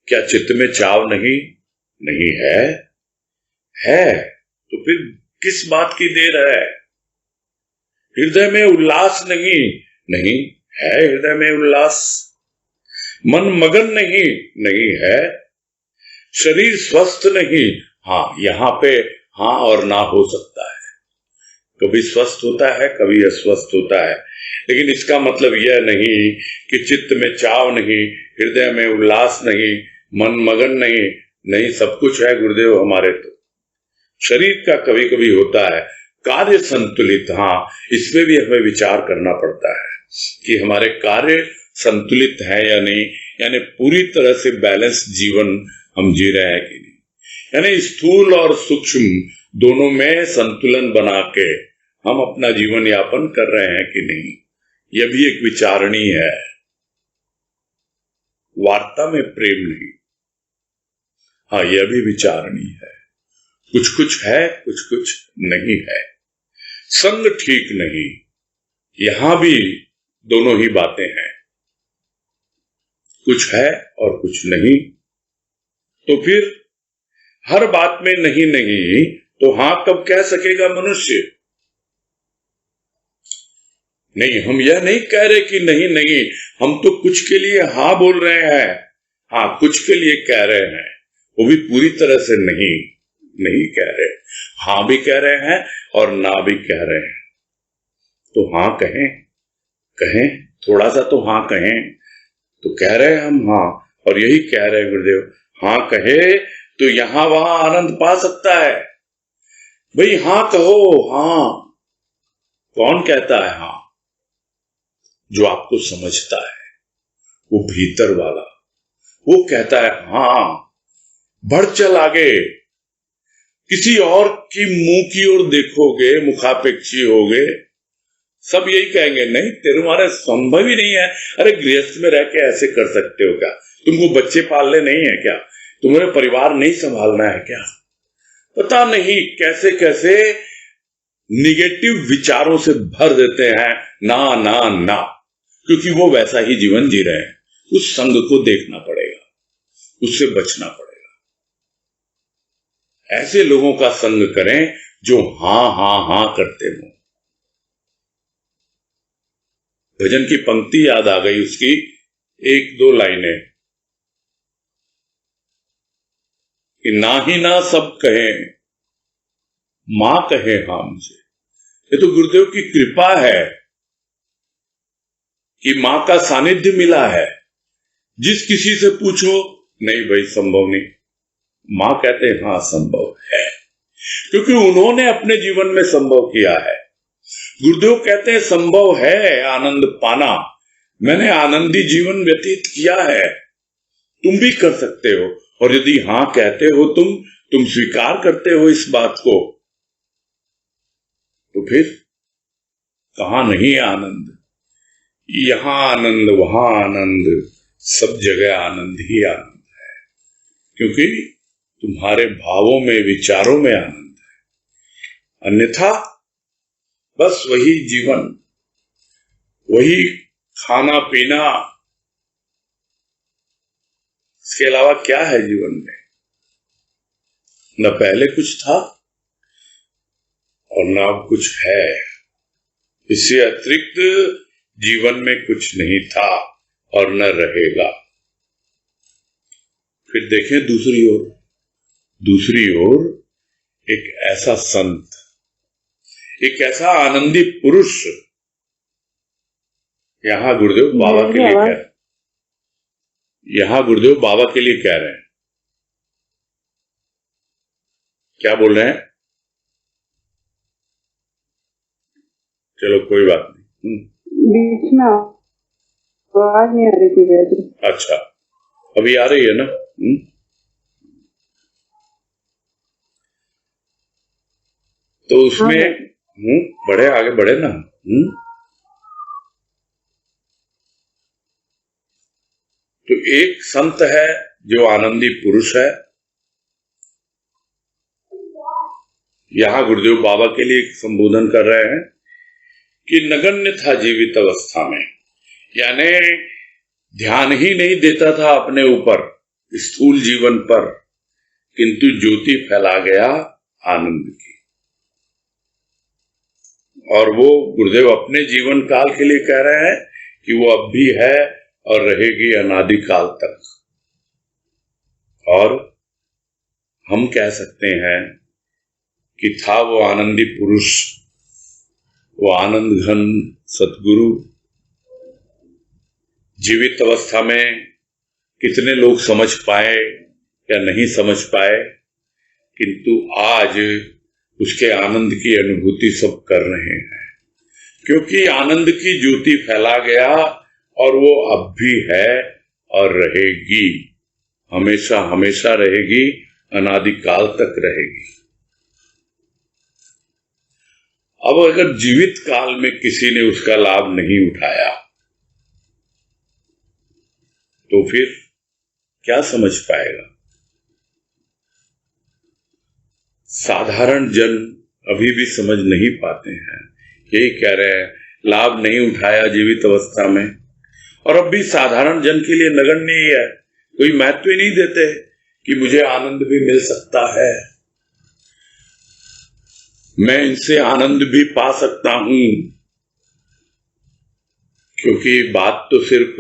Speaker 1: क्या चित्त में चाव नहीं? नहीं है, तो फिर किस बात की देर है? हृदय में उल्लास नहीं है, हृदय में उल्लास। मन मगन नहीं है, शरीर स्वस्थ नहीं। हाँ, यहां पे हाँ और ना हो सकता है, कभी स्वस्थ होता है कभी अस्वस्थ होता है, लेकिन इसका मतलब यह नहीं कि चित्त में चाव नहीं, हृदय में उल्लास नहीं, मन मगन नहीं, सब कुछ है गुरुदेव हमारे। तो शरीर का कभी कभी होता है, कार्य संतुलित, हाँ इसमें भी हमें विचार करना पड़ता है कि हमारे कार्य संतुलित है या नहीं, यानी पूरी तरह से बैलेंस जीवन हम जी रहे हैं कि नहीं, यानी स्थूल और सूक्ष्म दोनों में संतुलन बना के हम अपना जीवन यापन कर रहे हैं कि नहीं, यह भी एक विचारणी है। वार्ता में प्रेम नहीं, हाँ यह भी विचारणी है। कुछ कुछ है, कुछ कुछ नहीं है। संग ठीक नहीं, यहां भी दोनों ही बातें हैं, कुछ है और कुछ नहीं। तो फिर हर बात में नहीं तो हां कब कह सकेगा मनुष्य। नहीं, हम यह नहीं कह रहे कि नहीं, हम तो कुछ के लिए हां बोल रहे हैं, हाँ कुछ के लिए कह रहे हैं, वो भी पूरी तरह से नहीं कह रहे, हां भी कह रहे हैं और ना भी कह रहे हैं। तो हां कहें थोड़ा सा तो हां कहें, तो कह रहे हैं हम हाँ, और यही कह रहे हैं गुरुदेव, हां कहे तो यहां वहां आनंद पा सकता है। भाई हां कहो, हाँ कौन कहता है हाँ? जो आपको समझता है, वो भीतर वाला, वो कहता है हाँ, बढ़ चल आगे। किसी और की मुंह की ओर देखोगे, मुखापेक्षी होगे, सब यही कहेंगे नहीं तुम्हारे संभव ही नहीं है। अरे गृहस्थ में रह के ऐसे कर सकते हो क्या? तुमको बच्चे पालने नहीं है क्या? तुम्हारे परिवार नहीं संभालना है क्या? पता नहीं कैसे कैसे निगेटिव विचारों से भर देते हैं, ना, क्योंकि वो वैसा ही जीवन जी रहे हैं। उस संग को देखना पड़ेगा, उससे बचना पड़ेगा। ऐसे लोगों का संग करें जो हाँ करते हो। भजन की पंक्ति याद आ गई, उसकी एक दो लाइनें कि ना ही ना सब कहें, मां कहे हाँ मुझे। ये तो गुरुदेव की कृपा है कि मां का सानिध्य मिला है। जिस किसी से पूछो, नहीं भाई संभव नहीं, मां कहते हैं हाँ संभव है, क्योंकि उन्होंने अपने जीवन में संभव किया है। गुरुदेव कहते हैं संभव है आनंद पाना, मैंने आनंदी जीवन व्यतीत किया है, तुम भी कर सकते हो। और यदि हाँ कहते हो तुम स्वीकार करते हो इस बात को, तो फिर कहां नहीं आनंद, यहां आनंद, वहां आनंद, सब जगह आनंद ही आनंद है, क्योंकि तुम्हारे भावों में, विचारों में आनंद है। अन्यथा बस वही जीवन, वही खाना पीना, इसके अलावा क्या है जीवन में? न पहले कुछ था और न अब कुछ है। इससे अतिरिक्त जीवन में कुछ नहीं था और न रहेगा। फिर देखें दूसरी ओर एक ऐसा संत, एक ऐसा आनंदी पुरुष, यहां गुरुदेव बाबा के लिए कह रहे हैं, यहां गुरुदेव बाबा के लिए कह रहे हैं। क्या बोल रहे हैं? चलो कोई बात नहीं।
Speaker 2: बीच में आवाज नहीं आ रही थी वैसे।
Speaker 1: अच्छा, अभी आ रही है ना? तो उसमें बढ़े, आगे बढ़े ना। तो एक संत है जो आनंदी पुरुष है। यहां गुरुदेव बाबा के लिए संबोधन कर रहे हैं कि नगण्य था जीवित अवस्था में, यानी ध्यान ही नहीं देता था अपने ऊपर, स्थूल जीवन पर, किंतु ज्योति फैला गया आनंद की। और वो गुरुदेव अपने जीवन काल के लिए कह रहे हैं कि वो अब भी है और रहेगी अनादि काल तक। और हम कह सकते हैं कि था वो आनंदी पुरुष, वो आनंद घन सतगुरु। जीवित अवस्था में कितने लोग समझ पाए या नहीं समझ पाए, किंतु आज उसके आनंद की अनुभूति सब कर रहे हैं, क्योंकि आनंद की ज्योति फैला गया और वो अब भी है और रहेगी, हमेशा हमेशा रहेगी, अनादिकाल तक रहेगी। अब अगर जीवित काल में किसी ने उसका लाभ नहीं उठाया तो फिर क्या समझ पाएगा? साधारण जन अभी भी समझ नहीं पाते हैं। यही कह रहे हैं, लाभ नहीं उठाया जीवित अवस्था में, और अब भी साधारण जन के लिए नगण्य ही है, कोई महत्व ही नहीं देते कि मुझे आनंद भी मिल सकता है, मैं इनसे आनंद भी पा सकता हूं। क्योंकि बात तो सिर्फ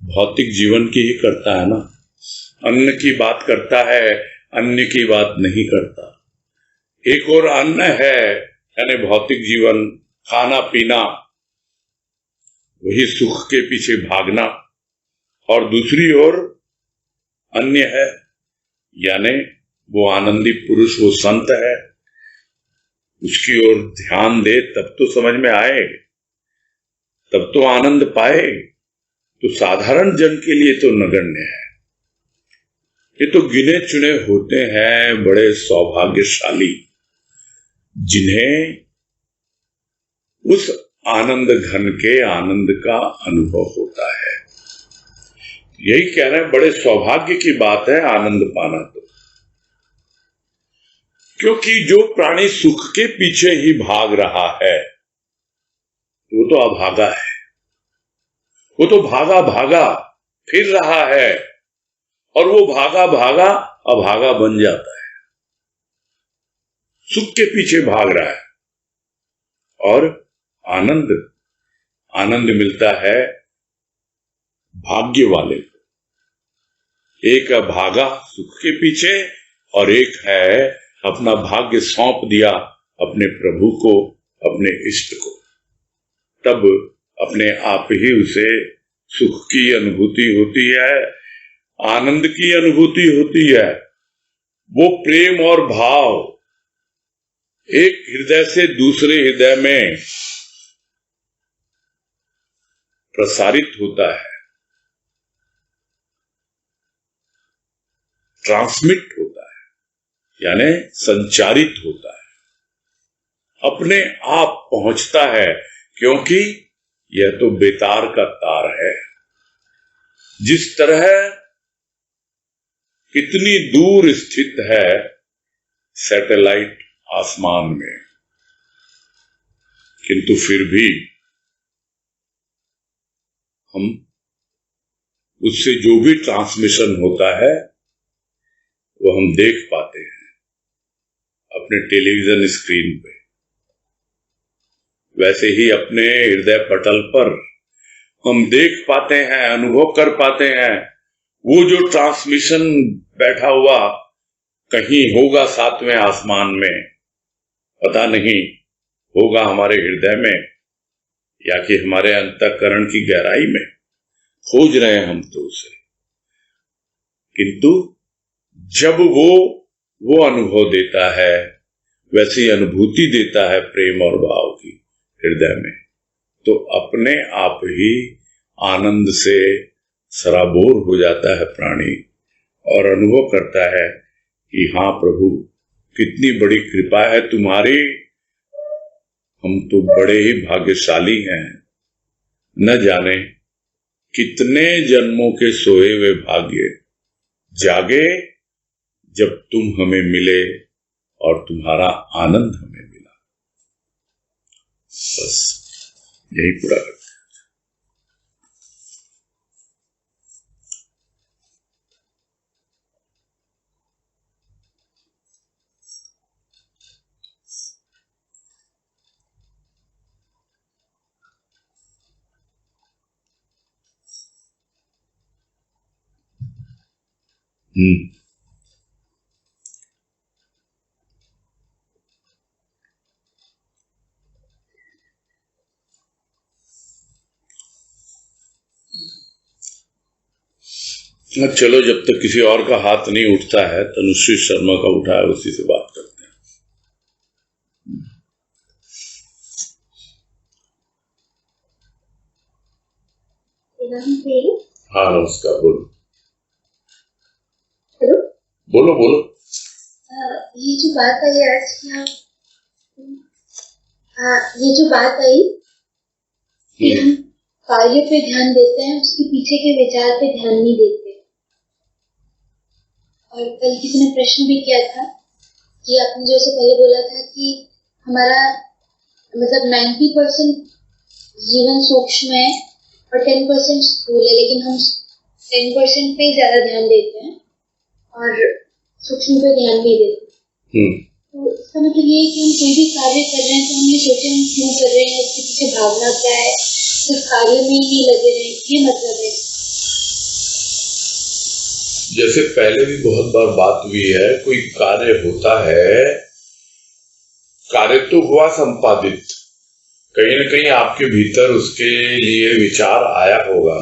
Speaker 1: भौतिक जीवन की ही करता है ना, अन्न की बात करता है, अन्य की बात नहीं करता। एक और अन्न है यानी भौतिक जीवन, खाना पीना, वही सुख के पीछे भागना, और दूसरी ओर अन्य है यानी वो आनंदी पुरुष, वो संत है, उसकी ओर ध्यान दे तब तो समझ में आए, तब तो आनंद पाए। तो साधारण जन के लिए तो नगण्य है। ये तो गिने चुने होते हैं बड़े सौभाग्यशाली, जिन्हें उस आनंद घन के आनंद का अनुभव होता है। यही कह रहे हैं, बड़े सौभाग्य की बात है आनंद पाना। तो क्योंकि जो प्राणी सुख के पीछे ही भाग रहा है वो तो अभागा है, वो तो भागा भागा फिर रहा है, और वो भागा भागा अभागा बन जाता है, सुख के पीछे भाग रहा है। और आनंद मिलता है भाग्य वाले को। एक भागा सुख के पीछे और एक है अपना भाग्य सौंप दिया अपने प्रभु को, अपने इष्ट को, तब अपने आप ही उसे सुख की अनुभूति होती है, आनंद की अनुभूति होती है। वो प्रेम और भाव एक हृदय से दूसरे हृदय में प्रसारित होता है, ट्रांसमिट होता है, यानी संचारित होता है, अपने आप पहुंचता है, क्योंकि यह तो बेतार का तार है। जिस तरह कितनी दूर स्थित है सैटेलाइट आसमान में, किंतु फिर भी हम उससे जो भी ट्रांसमिशन होता है वो हम देख पाते हैं अपने टेलीविजन स्क्रीन पे। वैसे ही अपने हृदय पटल पर हम देख पाते हैं, अनुभव कर पाते हैं, वो जो ट्रांसमिशन बैठा हुआ कहीं होगा सातवें आसमान में, पता नहीं होगा हमारे हृदय में या कि हमारे अंतःकरण की गहराई में, खोज रहे हैं हम तो उसे। किंतु जब वो अनुभव देता है, वैसी अनुभूति देता है प्रेम और भाव की हृदय में, तो अपने आप ही आनंद से सराबोर हो जाता है प्राणी और अनुभव करता है कि हाँ प्रभु, कितनी बड़ी कृपा है तुम्हारी, हम तो बड़े ही भाग्यशाली हैं। न जाने कितने जन्मों के सोए हुए भाग्य जागे जब तुम हमें मिले और तुम्हारा आनंद हमें मिला। बस यही पूरा करते हैं। चलो, जब तक किसी और का हाथ नहीं उठता है, तनुश्री शर्मा का उठा है, उसी से बात करते हैं। हाँ नमस्कार, बोलो।
Speaker 3: हेलो,
Speaker 1: बोलो बोलो।
Speaker 3: ये जो बात आई आज की, ये जो बात आई कि हम कार्य पे ध्यान देते हैं, उसके पीछे के विचार पे ध्यान नहीं देते। और कल किसी ने प्रश्न भी किया था कि आपने जो से पहले बोला था कि हमारा मतलब 90% जीवन सूक्ष्म है और 10% स्थूल है, लेकिन हम 10% पे ज्यादा ध्यान देते हैं और सूक्ष्म पे ध्यान नहीं देते। तो इसका मतलब ये है कि हम कोई भी कार्य कर रहे हैं तो हम ये सोचे हम क्यों कर रहे हैं, उसके पीछे भावना क्या है, सिर्फ कार्य में ही नहीं लगे रहे, ये मतलब है।
Speaker 1: जैसे पहले भी बहुत बार बात हुई है, कोई कार्य होता है, कार्य तो हुआ संपादित, कहीं न कहीं आपके भीतर उसके लिए विचार आया होगा,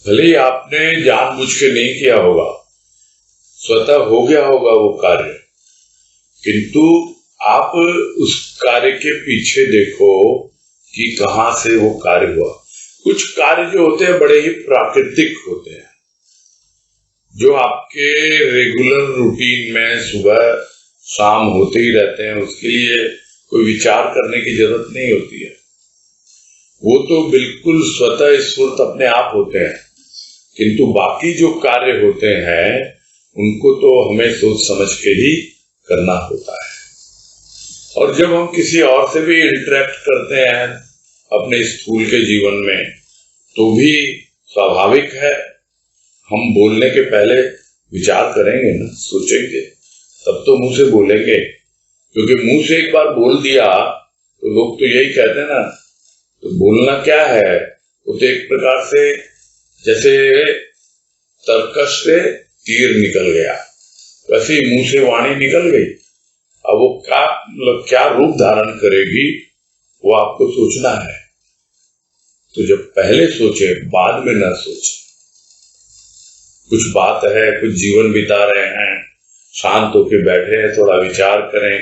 Speaker 1: भले ही आपने जानबूझ के नहीं किया होगा, स्वतः हो गया होगा वो कार्य, किंतु आप उस कार्य के पीछे देखो कि कहां से वो कार्य हुआ। कुछ कार्य जो होते हैं बड़े ही प्राकृतिक होते हैं, जो आपके रेगुलर रूटीन में सुबह शाम होते ही रहते हैं, उसके लिए कोई विचार करने की जरूरत नहीं होती है, वो तो बिल्कुल स्वतः स्फूर्त अपने आप होते हैं। किंतु बाकी जो कार्य होते हैं उनको तो हमें सोच समझ के ही करना होता है। और जब हम किसी और से भी इंटरेक्ट करते हैं अपने स्थूल के जीवन में, तो भी स्वाभाविक है हम बोलने के पहले विचार करेंगे ना, सोचेंगे, तब तो मुंह से बोलेंगे। क्योंकि मुंह से एक बार बोल दिया तो लोग तो यही कहते हैं ना, तो बोलना क्या है, वो तो एक प्रकार से जैसे तरकश से तीर निकल गया, वैसे ही मुंह से वाणी निकल गई। अब वो क्या रूप धारण करेगी वो आपको सोचना है। तो जब पहले सोचे बाद में ना सोचे, कुछ बात है, कुछ जीवन बिता रहे हैं, शांत होके बैठे हैं, थोड़ा विचार करें।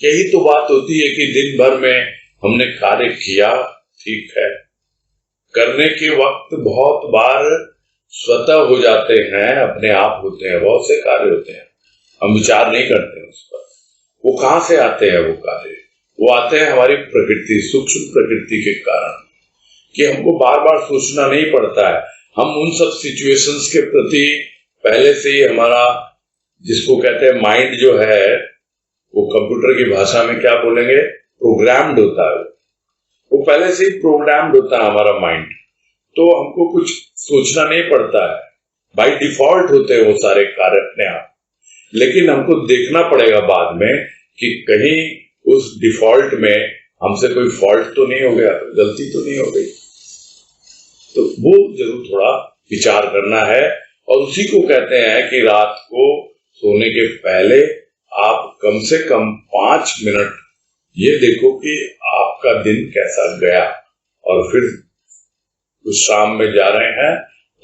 Speaker 1: यही तो बात होती है कि दिन भर में हमने कार्य किया, ठीक है, करने के वक्त बहुत बार स्वतः हो जाते हैं, अपने आप होते हैं, बहुत से कार्य होते हैं, हम विचार नहीं करते उस पर। वो कहाँ से आते हैं वो कार्य? वो आते हैं हमारी प्रकृति, सूक्ष्म प्रकृति के कारण, कि हमको बार बार सोचना नहीं पड़ता है। हम उन सब सिचुएशंस के प्रति पहले से ही हमारा, जिसको कहते हैं माइंड जो है, वो कंप्यूटर की भाषा में क्या बोलेंगे, प्रोग्राम्ड होता है। वो पहले से ही प्रोग्राम्ड होता है हमारा माइंड, तो हमको कुछ सोचना नहीं पड़ता है, बाय डिफॉल्ट होते हैं वो सारे कार्य अपने आप। लेकिन हमको देखना पड़ेगा बाद में कि कहीं उस डिफॉल्ट में हमसे कोई फॉल्ट तो नहीं हो गया, गलती तो नहीं हो गई। तो वो जरूर थोड़ा विचार करना है, और उसी को कहते हैं कि रात को सोने के पहले आप कम से कम 5 मिनट ये देखो कि आपका दिन कैसा गया, और फिर विश्राम में जा रहे हैं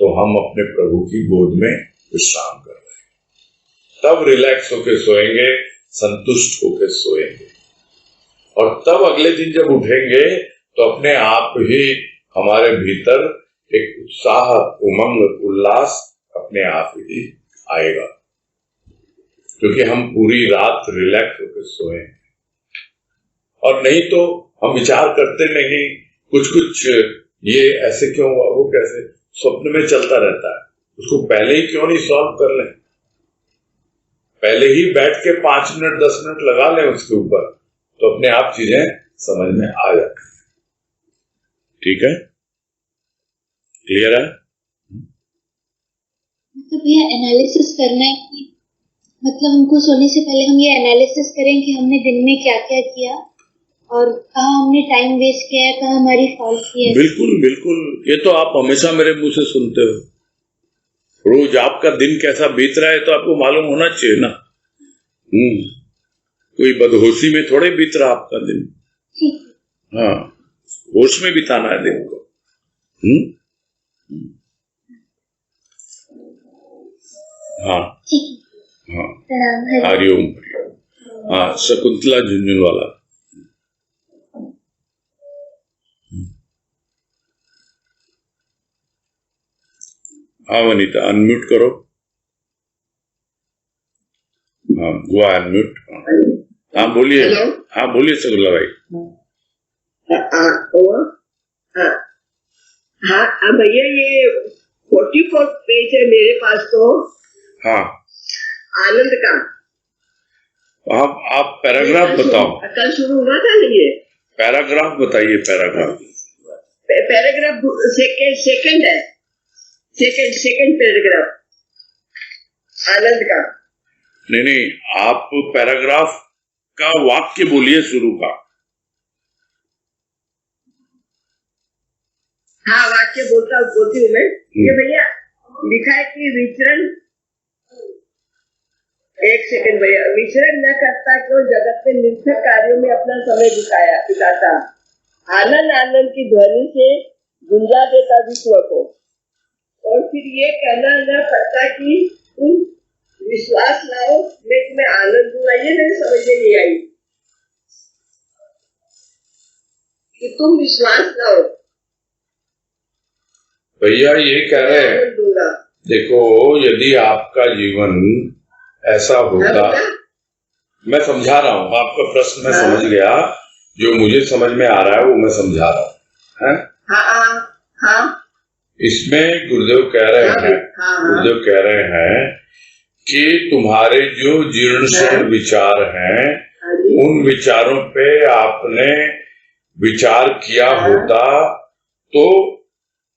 Speaker 1: तो हम अपने प्रभु की गोद में विश्राम कर रहे हैं। तब रिलैक्स होके सोएंगे, संतुष्ट होके सोएंगे, और तब अगले दिन जब उठेंगे तो अपने आप ही हमारे भीतर एक उत्साह, उमंग, उल्लास अपने आप ही आएगा, क्योंकि हम पूरी रात रिलैक्स होकर सोए। और नहीं तो हम विचार करते नहीं, कुछ कुछ ये ऐसे क्यों हुआ, वो कैसे, स्वप्न में चलता रहता है। उसको पहले ही क्यों नहीं सॉल्व कर लें, पहले ही बैठ के 5 मिनट 10 मिनट लगा लें उसके ऊपर, तो अपने आप चीजें समझ में आ जाती है। ठीक है, क्लियर है?
Speaker 3: मतलब ये एनालिसिस करना है कि मतलब हमको सोने से पहले हम ये एनालिसिस करें कि हमने दिन में क्या क्या किया और कहाँ हमने टाइम वेस्ट किया है, कहाँ हमारी फॉल्ट की है।
Speaker 1: बिल्कुल बिल्कुल, ये तो आप हमेशा मेरे मुंह से सुनते हो। रोज आपका दिन कैसा बीत रहा है तो आपको मालूम होना चाहिए ना। कोई बदहोशी में थोड़े बीत रहा आपका दिन। हाँ, होश में बिताना है दिन को। हाँ हाँ, हरिओम। हाँ, शकुंतला झुंझुनवाला। हाँ वनीता, अनम्यूट करो। हाँ, हुआ अनम्यूट। हाँ बोलिए। हाँ बोलिए शकुंतला भाई।
Speaker 4: हाँ भैया, ये 44 पेज है मेरे पास तो।
Speaker 1: हाँ,
Speaker 4: आनंद का।
Speaker 1: आप पैराग्राफ बताओ।
Speaker 4: कल शुरू हुआ था ना ये।
Speaker 1: पैराग्राफ बताइए, पैराग्राफ।
Speaker 4: पैराग्राफ सेकंड है, सेकंड पैराग्राफ आनंद का।
Speaker 1: नहीं, आप पैराग्राफ का वाक्य बोलिए शुरू का।
Speaker 4: हाँ, वाक्य बोलती हूँ मैं। ये भैया लिखा है कि विचरण, एक सेकंड भैया, विचरण न करता क्यों जगत में निरर्थक कार्यों में अपना समय बिताता, आनंद की ध्वनि से गुंजा देता विश्व को, और फिर ये कहना न पड़ता कि तुम विश्वास लाओ मैं तुम्हें आनंद दूंगा। ये मेरे समझ में नहीं आई कि तुम विश्वास लाओ।
Speaker 1: भैया ये कह रहे हैं, देखो यदि आपका जीवन ऐसा होगा, मैं समझा रहा हूँ आपका प्रश्न, मैं समझ गया, जो मुझे समझ में आ रहा है वो मैं समझा रहा हूँ।
Speaker 4: हाँ।
Speaker 1: इसमें गुरुदेव कह रहे हैं कि तुम्हारे जो जीर्णशीर्ण विचार हैं, उन विचारों पे आपने विचार किया होता तो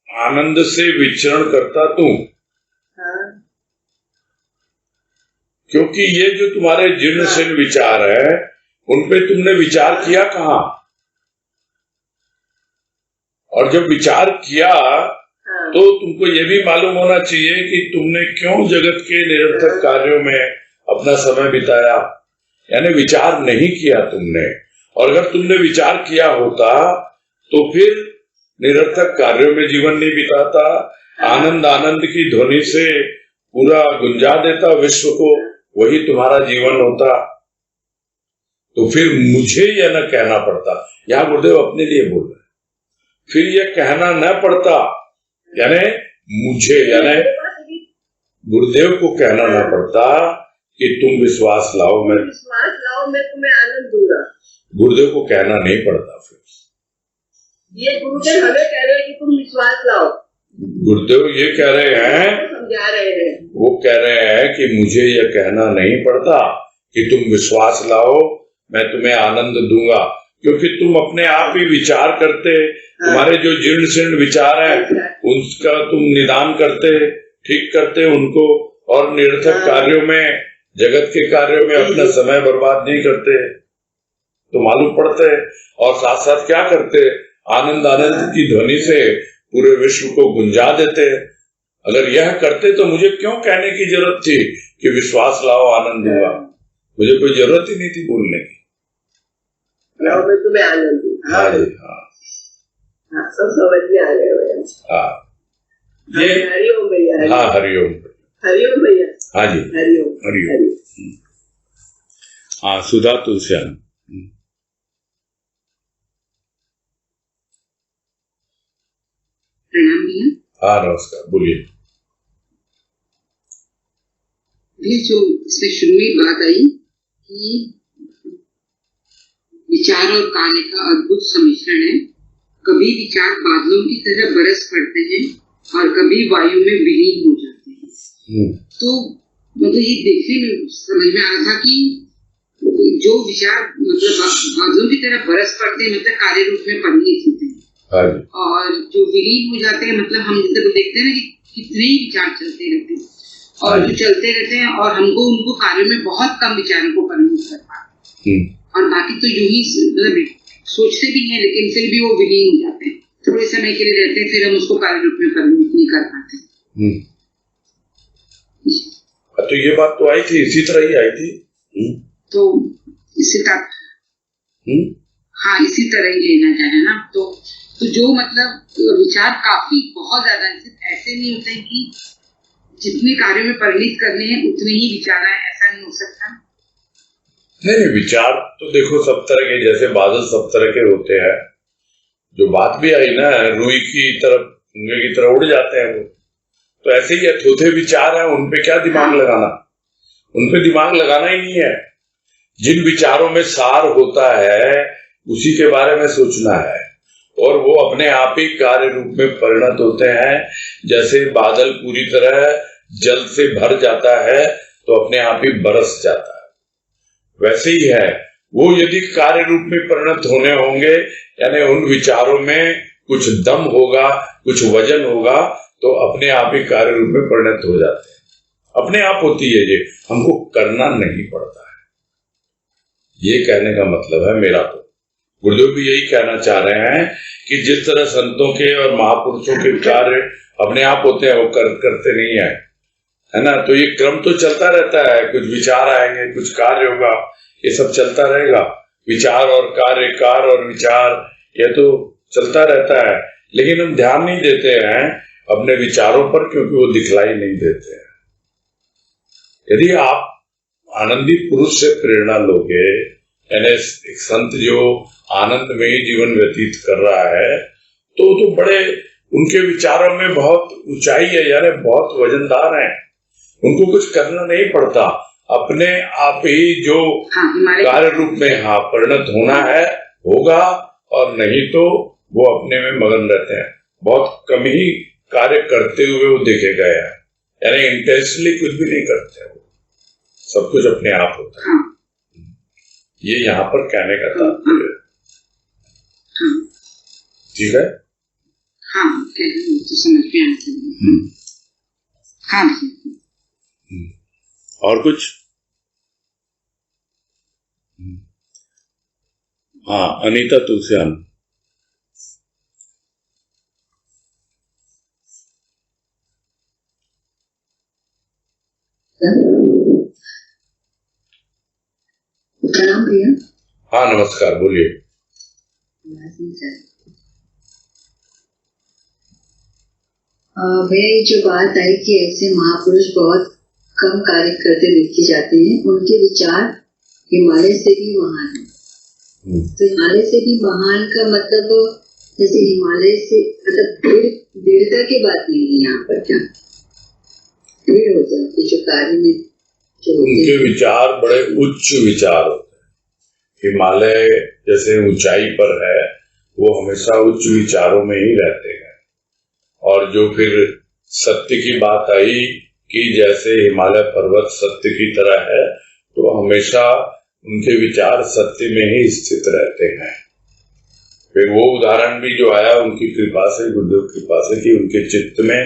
Speaker 1: आनंद से विचरण करता तू। क्योंकि ये जो तुम्हारे जीर्णशीर्ण विचार है, उनपे तुमने विचार किया कहाँ? और जब विचार किया तो तुमको ये भी मालूम होना चाहिए कि तुमने क्यों जगत के निरर्थक कार्यों में अपना समय बिताया, यानी विचार नहीं किया तुमने। और अगर तुमने विचार किया होता तो फिर निरर्थक कार्यों में जीवन नहीं बिताता, आनंद की ध्वनि से पूरा गुंजा देता विश्व को, वही तुम्हारा जीवन होता, तो फिर मुझे यह न कहना पड़ता। यहाँ गुरुदेव अपने लिए बोल रहे हैं, फिर यह कहना न पड़ता, यानी मुझे, यानी गुरुदेव को कहना न पड़ता कि तुम विश्वास लाओ, मैं
Speaker 4: तुम्हें आनंद दूंगा।
Speaker 1: गुरुदेव को कहना नहीं पड़ता। फिर
Speaker 4: ये गुरुदेव हमें कह रहे हैं कि तुम विश्वास लाओ।
Speaker 1: गुरुदेव ये कह रहे हैं,
Speaker 4: समझा रहे हैं,
Speaker 1: वो कह रहे हैं कि मुझे यह कहना नहीं पड़ता कि तुम विश्वास लाओ, मैं तुम्हें आनंद दूंगा, क्योंकि तुम अपने आप ही विचार करते, तुम्हारे जो जीर्ण शीर्ण विचार हैं उनका तुम निदान करते, ठीक करते उनको, और निरर्थक कार्यों में, जगत के कार्यों में अपना समय बर्बाद नहीं करते, तो मालूम पड़ते। और साथ साथ क्या करते, आनंद आनंद की ध्वनि से पूरे विश्व को गुंजा देते। अगर यह करते तो मुझे क्यों कहने की जरूरत थी कि विश्वास लाओ, आनंद दूंगा? मुझे कोई जरूरत ही नहीं थी बोलने की।
Speaker 4: लाओ मैं तुम्हें आनंद दूंगा।
Speaker 1: हाँ जी, हाँ,
Speaker 4: सब समझ में आ गए भैया।
Speaker 1: हाँ, ये
Speaker 4: हरिओम भैया।
Speaker 1: हाँ, हरिओम,
Speaker 4: हरिओम भैया।
Speaker 1: हाँ जी,
Speaker 4: हरिओम,
Speaker 1: हरिओम। हाँ, सुधा तुलसियान।
Speaker 5: प्रणाम भैया।
Speaker 1: हाँ, नमस्कार, बोलिए।
Speaker 5: भैया जो इसमें शुरू में बात आई कि विचार और कार्य का अद्भुत सम्मिश्रण है, कभी विचार बादलों की तरह बरस पड़ते हैं और कभी वायु में विलीन हो जाते हैं। तो मतलब ये देखने में समझ में आ रहा था कि जो विचार मतलब बादलों की तरह बरस पड़ते हैं मतलब कार्य रूप में परिणित होते हैं, और जो विलीन हो जाते हैं मतलब हम जैसे देखते हैं ना कि कितने ही विचार चलते रहते हैं और जो चलते रहते हैं और हमको उनको कार्य में बहुत कम विचारों को परिणित कर पाते हैं, और बाकी तो यूं ही मतलब सोचते भी हैं लेकिन फिर भी वो विलीन हो जाते हैं, थोड़े समय के लिए रहते हैं, फिर हम उसको कार्य रूप में परिणित नहीं कर पाते।
Speaker 1: तो ये बात तो आई थी, इसी तरह ही आई थी।
Speaker 5: तो इसी तरह हाँ इसी तरह ही लेना चाहे ना, तो जो मतलब विचार काफी बहुत ज्यादा ऐसे नहीं होते हैं कि जितने कार्यों में परिणित करने हैं उतने ही विचार आए, ऐसा नहीं हो सकता।
Speaker 1: नहीं, विचार तो देखो सब तरह के, जैसे बादल सब तरह के होते हैं। जो बात भी आई ना, रुई की तरफ, फुंगे की तरह उड़ जाते हैं वो, तो ऐसे ही अथोथे विचार है, उनपे क्या दिमाग लगाना, उनपे दिमाग लगाना ही नहीं है। जिन विचारों में सार होता है उसी के बारे में सोचना है, और वो अपने आप ही कार्य रूप में परिणत होते हैं। जैसे बादल पूरी तरह जल से भर जाता है तो अपने आप ही बरस जाता है, वैसे ही है वो। यदि कार्य रूप में परिणत होने होंगे, यानी उन विचारों में कुछ दम होगा, कुछ वजन होगा, तो अपने आप ही कार्य रूप में परिणत हो जाते हैं। अपने आप होती है ये, हमको करना नहीं पड़ता है, ये कहने का मतलब है मेरा। तो गुरुदेव भी यही कहना चाह रहे हैं कि जिस तरह संतों के और महापुरुषों के कार्य अपने आप होते हैं, वो करते नहीं है ना। तो ये क्रम तो चलता रहता है, कुछ विचार आएंगे, कुछ कार्य होगा, ये सब चलता रहेगा। विचार और कार्य, कार्य और विचार, ये तो चलता रहता है। लेकिन हम ध्यान नहीं देते हैं अपने विचारों पर, क्योंकि वो दिखलाई नहीं देते हैं। यदि आप आनंदी पुरुष से प्रेरणा लोगे, यानी एक संत जो आनंद में ही जीवन व्यतीत कर रहा है, तो बड़े उनके विचारों में बहुत ऊंचाई है, यानी बहुत वजनदार है। उनको कुछ करना नहीं पड़ता, अपने आप ही जो कार्य रूप में परिणत होना है होगा, और नहीं तो वो अपने में मगन रहते हैं। बहुत कम ही कार्य करते हुए वो देखे गए हैं, यानी इंटेंशनली कुछ भी नहीं करते, वो सब कुछ अपने आप होता है। ये यहाँ पर कहने का तात्पर्य है। ठीक है,
Speaker 5: हाँ तो समझ में आता है। हाँ
Speaker 1: और कुछ? हाँ, अनीता तुलसियान।
Speaker 5: प्रणाम भैया।
Speaker 1: हाँ, नमस्कार, बोलिए।
Speaker 6: भैया ये जो बात आई कि ऐसे महापुरुष बहुत कम कार्य करते देखे जाते हैं, उनके विचार हिमालय से भी महान है। तो हिमालय से भी महान का मतलब जैसे हिमालय से मतलब दृढ़ता की बात नहीं है यहाँ पर, क्या दृढ़ हो जाते जो कार्य में जो
Speaker 1: उनके विचार बड़े उच्च विचार होते हैं। हिमालय जैसे ऊंचाई पर है, वो हमेशा उच्च विचारों में ही रहते हैं। और जो फिर सत्य की बात आई कि जैसे हिमालय पर्वत सत्य की तरह है, तो हमेशा उनके विचार सत्य में ही स्थित रहते हैं। फिर वो उदाहरण भी जो आया उनकी कृपा से, गुरुदेव कृपा से, कि उनके चित्त में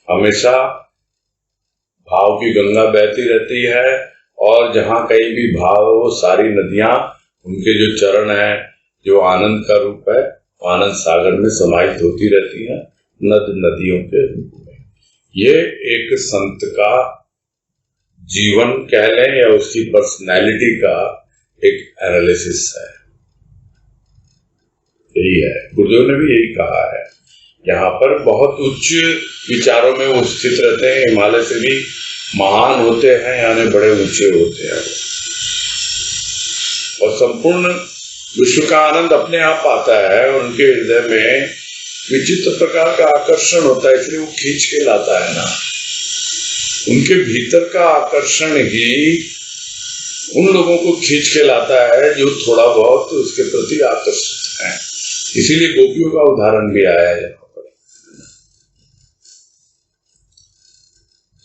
Speaker 1: हमेशा भाव की गंगा बहती रहती है, और जहाँ कहीं भी भाव हो, सारी नदियां उनके जो चरण है, जो आनंद का रूप है, आनंद सागर में समाहित होती रहती हैं, नद नदियों के रूप में। ये एक संत का जीवन कह लें या उसकी पर्सनैलिटी का एक एनालिसिस है। यही है, गुरुदेव ने भी यही कहा है। यहाँ पर बहुत उच्च विचारों में वो स्थित रहते हैं, हिमालय से भी महान होते हैं, यानी बड़े ऊंचे होते हैं, और संपूर्ण विश्व का आनंद अपने आप आता है। और उनके हृदय में विचित्र प्रकार का आकर्षण होता है, इसलिए वो खींच के लाता है ना। उनके भीतर का आकर्षण ही उन लोगों को खींच के लाता है जो थोड़ा बहुत उसके प्रति आकर्षित हैं। इसीलिए गोपियों का उदाहरण भी आया है यहाँ पर।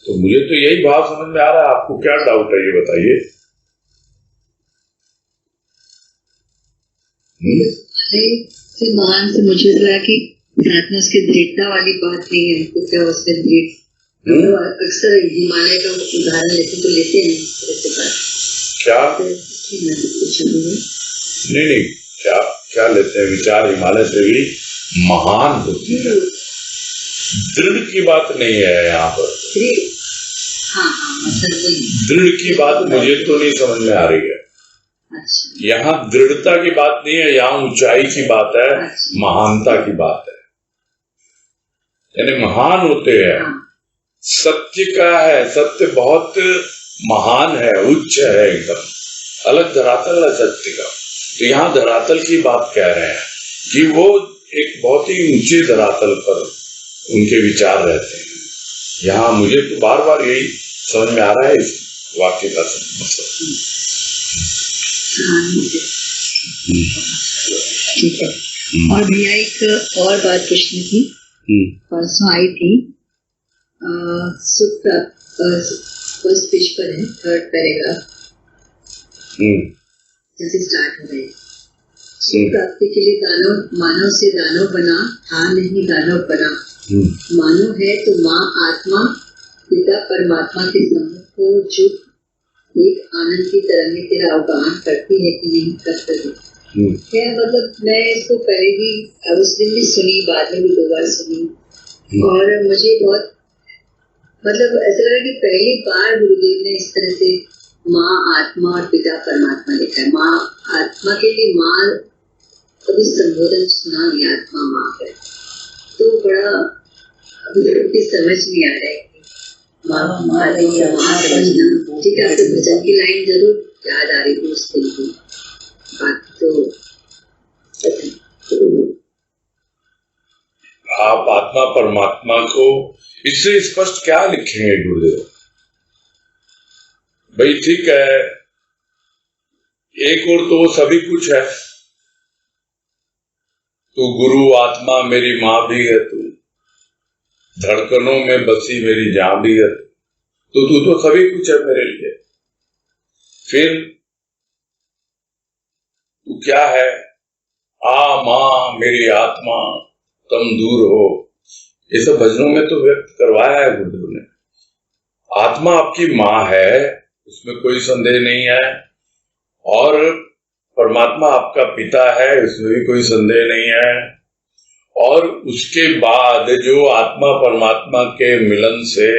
Speaker 1: तो मुझे तो यही भाव समझ में आ रहा है। आपको क्या डाउट है, ये बताइए।
Speaker 6: महान से मुझे लगा कि में उसकी दृढ़ता वाली बात नहीं है, तो क्या उससे दृढ़ अक्सर हिमालय का उदाहरण लेते तो लेते हैं इस तरह से बात।
Speaker 1: क्या
Speaker 6: तो मैं तो पूछा
Speaker 1: नहीं, क्या लेते हैं? विचार हिमालय से भी महान होती है। दृढ़ की बात नहीं है यहाँ पर।
Speaker 6: हाँ,
Speaker 1: दृढ़ की बात मुझे तो नहीं समझ में आ रही है।
Speaker 6: अच्छा। यहाँ
Speaker 1: दृढ़ता की बात नहीं है, यहाँ ऊंचाई की बात है, महानता की बात है। यानी महान होते हैं, सत्य का है, सत्य बहुत महान है, उच्च है, एकदम अलग धरातल है सत्य का। तो यहाँ धरातल की बात कह रहे हैं कि वो एक बहुत ही ऊंचे धरातल पर उनके विचार रहते हैं। यहाँ मुझे तो बार बार यही समझ में आ रहा है इस वाक्य का मतलब।
Speaker 6: ठीक है। और भैया एक और बात पूछनी थी, परसों आई थी सुख फर्स्ट पेज पर है, थर्ड पैराग्राफ जैसे स्टार्ट हो रहे हैं। सुख प्राप्ति के लिए दानव मानव से दानव बना, था नहीं दानव बना। मानव है तो माँ आत्मा पिता परमात्मा के सम्मुख को जो एक आनंद की तरह में तेरा अवगाहन करती है कि नहीं करते क्या? मतलब मैं इसको पहले भी उस दिन भी सुनी, बाद में भी 2 बार सुनी, और मुझे बहुत मतलब ऐसा लगा कि पहली बार गुरुदेव ने इस तरह से माँ आत्मा और पिता परमात्मा लिखा है। माँ आत्मा के लिए माँ कभी संबोधन सुना नहीं, आत्मा माँ है, तो बड़ा अभी समझ नहीं आ रहा है कि माँ समझना। ठीक है, आपको भजन की लाइन जरूर याद आ रही थी उस दिन की बात, तो
Speaker 1: आप आत्मा परमात्मा को इससे स्पष्ट क्या लिखेंगे गुरुदेव? भाई ठीक है, एक और तो वो सभी कुछ है, तू गुरु आत्मा मेरी माँ भी है, तू धड़कनों में बसी मेरी जान भी है, तो तू तो सभी कुछ है मेरे लिए। फिर तू क्या है? आ माँ मेरी आत्मा तुम दूर हो। ये सब भजनों में तो व्यक्त करवाया है गुरुदेव ने। आत्मा आपकी माँ है, उसमें कोई संदेह नहीं है, और परमात्मा आपका पिता है, उसमें भी कोई संदेह नहीं है। और उसके बाद जो आत्मा परमात्मा के मिलन से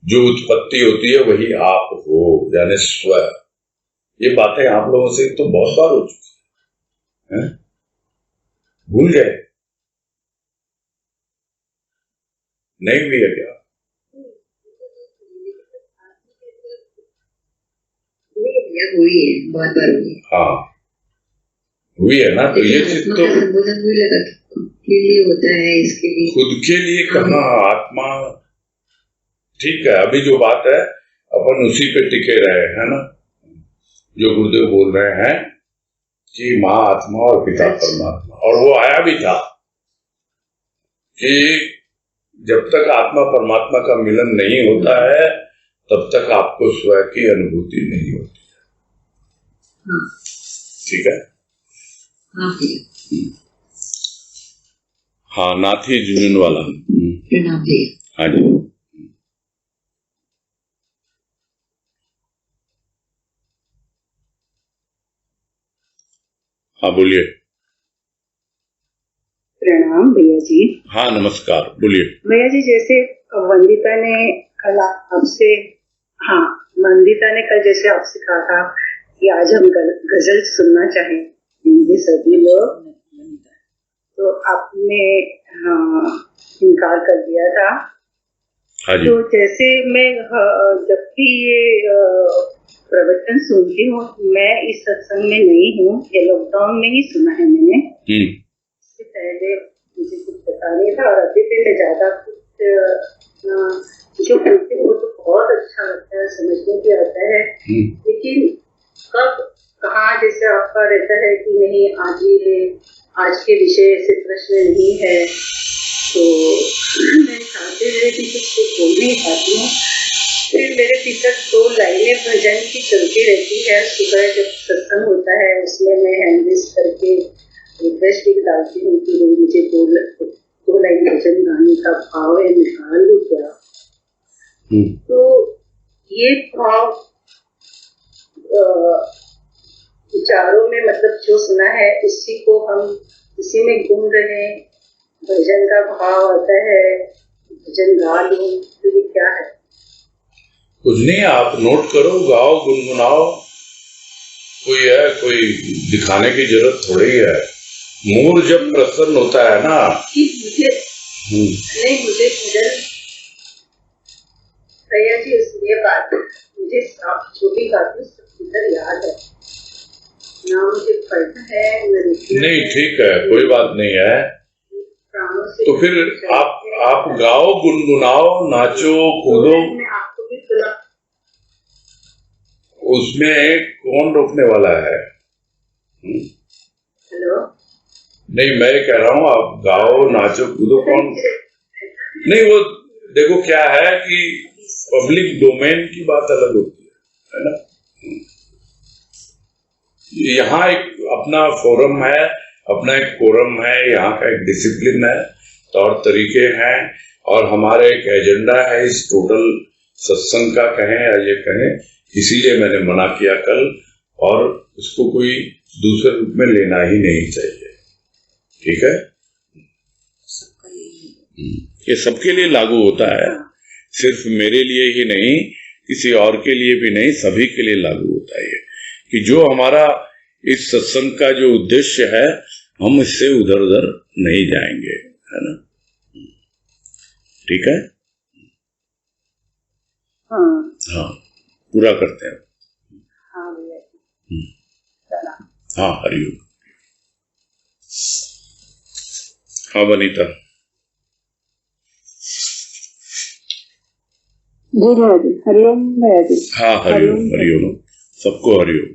Speaker 1: जो उत्पत्ति होती है वही आप हो, यानी स्व। ये बातें आप लोगों से तो बहुत बार हो चुकी हैं, भूल गए। नहीं हुई है क्या?
Speaker 6: हुई है, बहुत बार हुई है।
Speaker 1: हाँ हुई है ना। तो ये चीज
Speaker 6: आत्मा
Speaker 1: तो
Speaker 6: का संबोधन हुई लगा के लिए होता है, इसके लिए
Speaker 1: खुद के लिए कहाँ आत्मा। ठीक है, अभी जो बात है अपन उसी पे टिके रहे हैं ना, जो गुरुदेव बोल रहे हैं कि माँ आत्मा और पिता परमात्मा। और वो आया भी था कि जब तक आत्मा परमात्मा का मिलन नहीं होता है तब तक आपको स्वयं की अनुभूति नहीं होती है।
Speaker 6: हाँ।
Speaker 1: ठीक है।
Speaker 6: हाँ भैया।
Speaker 1: हाँ नाथी जुनून वाला।
Speaker 6: प्रणाम भैया।
Speaker 1: हाँ जी। हाँ बोलिए।
Speaker 2: प्रणाम भैया जी।
Speaker 1: हाँ नमस्कार, बोलिए।
Speaker 2: भैया जी, जैसे वंदिता ने कल आपसे, हाँ वंदिता ने कल जैसे आपसे कहा था कि आज हम गजल सुनना चाहेंगे सभी लोग, तो आपने इनकार कर दिया था।
Speaker 1: हाँ जी।
Speaker 2: तो जैसे मैं जब भी ये प्रवचन सुनती हूँ, मैं इस सत्संग में नहीं हूँ, ये लॉकडाउन में ही सुना है मैंने। इससे पहले मुझे कुछ पता नहीं था, और अभी भी मैं ज्यादा कुछ जो बोलती हूँ तो बहुत अच्छा लगता है, समझने की आता है। लेकिन कब कहाँ जैसे आपका रहता है कि नहीं आज के विषय से प्रश्न नहीं है, तो मैं चाहते हुए भी कुछ बोल नहीं पाती हूँ। फिर मेरे भीतर 2 लाइनें भजन की चलती रहती है। सुबह जब सत्संग होता है उसमें मैं हैंड रेस करके रिक्वेस्ट भी डालती हूँ कि मुझे 2 लाइन भजन गाने का भाव है, निकाल लूँ क्या। तो ये भाव विचारों में मतलब जो सुना है उसी को हम उसी में घूम रहे, भजन का भाव आता है, भजन गा लूं, तो ये क्या है?
Speaker 1: कुछ नहीं, आप नोट करो, गाओ, गुनगुनाओ। कोई दिखाने की जरूरत थोड़ी है। मूड जब प्रसन्न होता है ना,
Speaker 2: मुझे भजन भैया जी इसलिए बात मुझे छोटी बात सब याद है ना, मुझे पढ़ना है
Speaker 1: नहीं ठीक है, कोई बात नहीं है। तो फिर आप गाओ, गुनगुनाओ, नाचो, कूदो।
Speaker 2: आपको भी सुना,
Speaker 1: उसमें कौन रोकने वाला है?
Speaker 2: हेलो,
Speaker 1: नहीं मैं कह रहा हूँ आप गाओ, नाचो, कूदो, कौन नहीं। वो देखो क्या है कि पब्लिक डोमेन की बात अलग होती है ना। यहाँ एक अपना फोरम है, अपना एक कोरम है, यहाँ का एक डिसिप्लिन है, तौर तरीके हैं, और हमारे एक एजेंडा है इस टोटल सत्संग का, कहें या ये कहें। इसीलिए मैंने मना किया कल, और उसको कोई दूसरे रूप में लेना ही नहीं चाहिए। ठीक है, ये सबके लिए लागू होता है, सिर्फ मेरे लिए ही नहीं, किसी और के लिए भी नहीं, सभी के लिए लागू होता है कि जो हमारा इस सत्संग का जो उद्देश्य है, हम इससे उधर उधर नहीं जाएंगे, है ना। ठीक है, हाँ पूरा करते हैं। हाँ हरिओम। हाँ वनीता।
Speaker 2: जी भैया जी, हरिओम भैया जी।
Speaker 1: हाँ हरिओम, हरिओम, सबको हरिओम।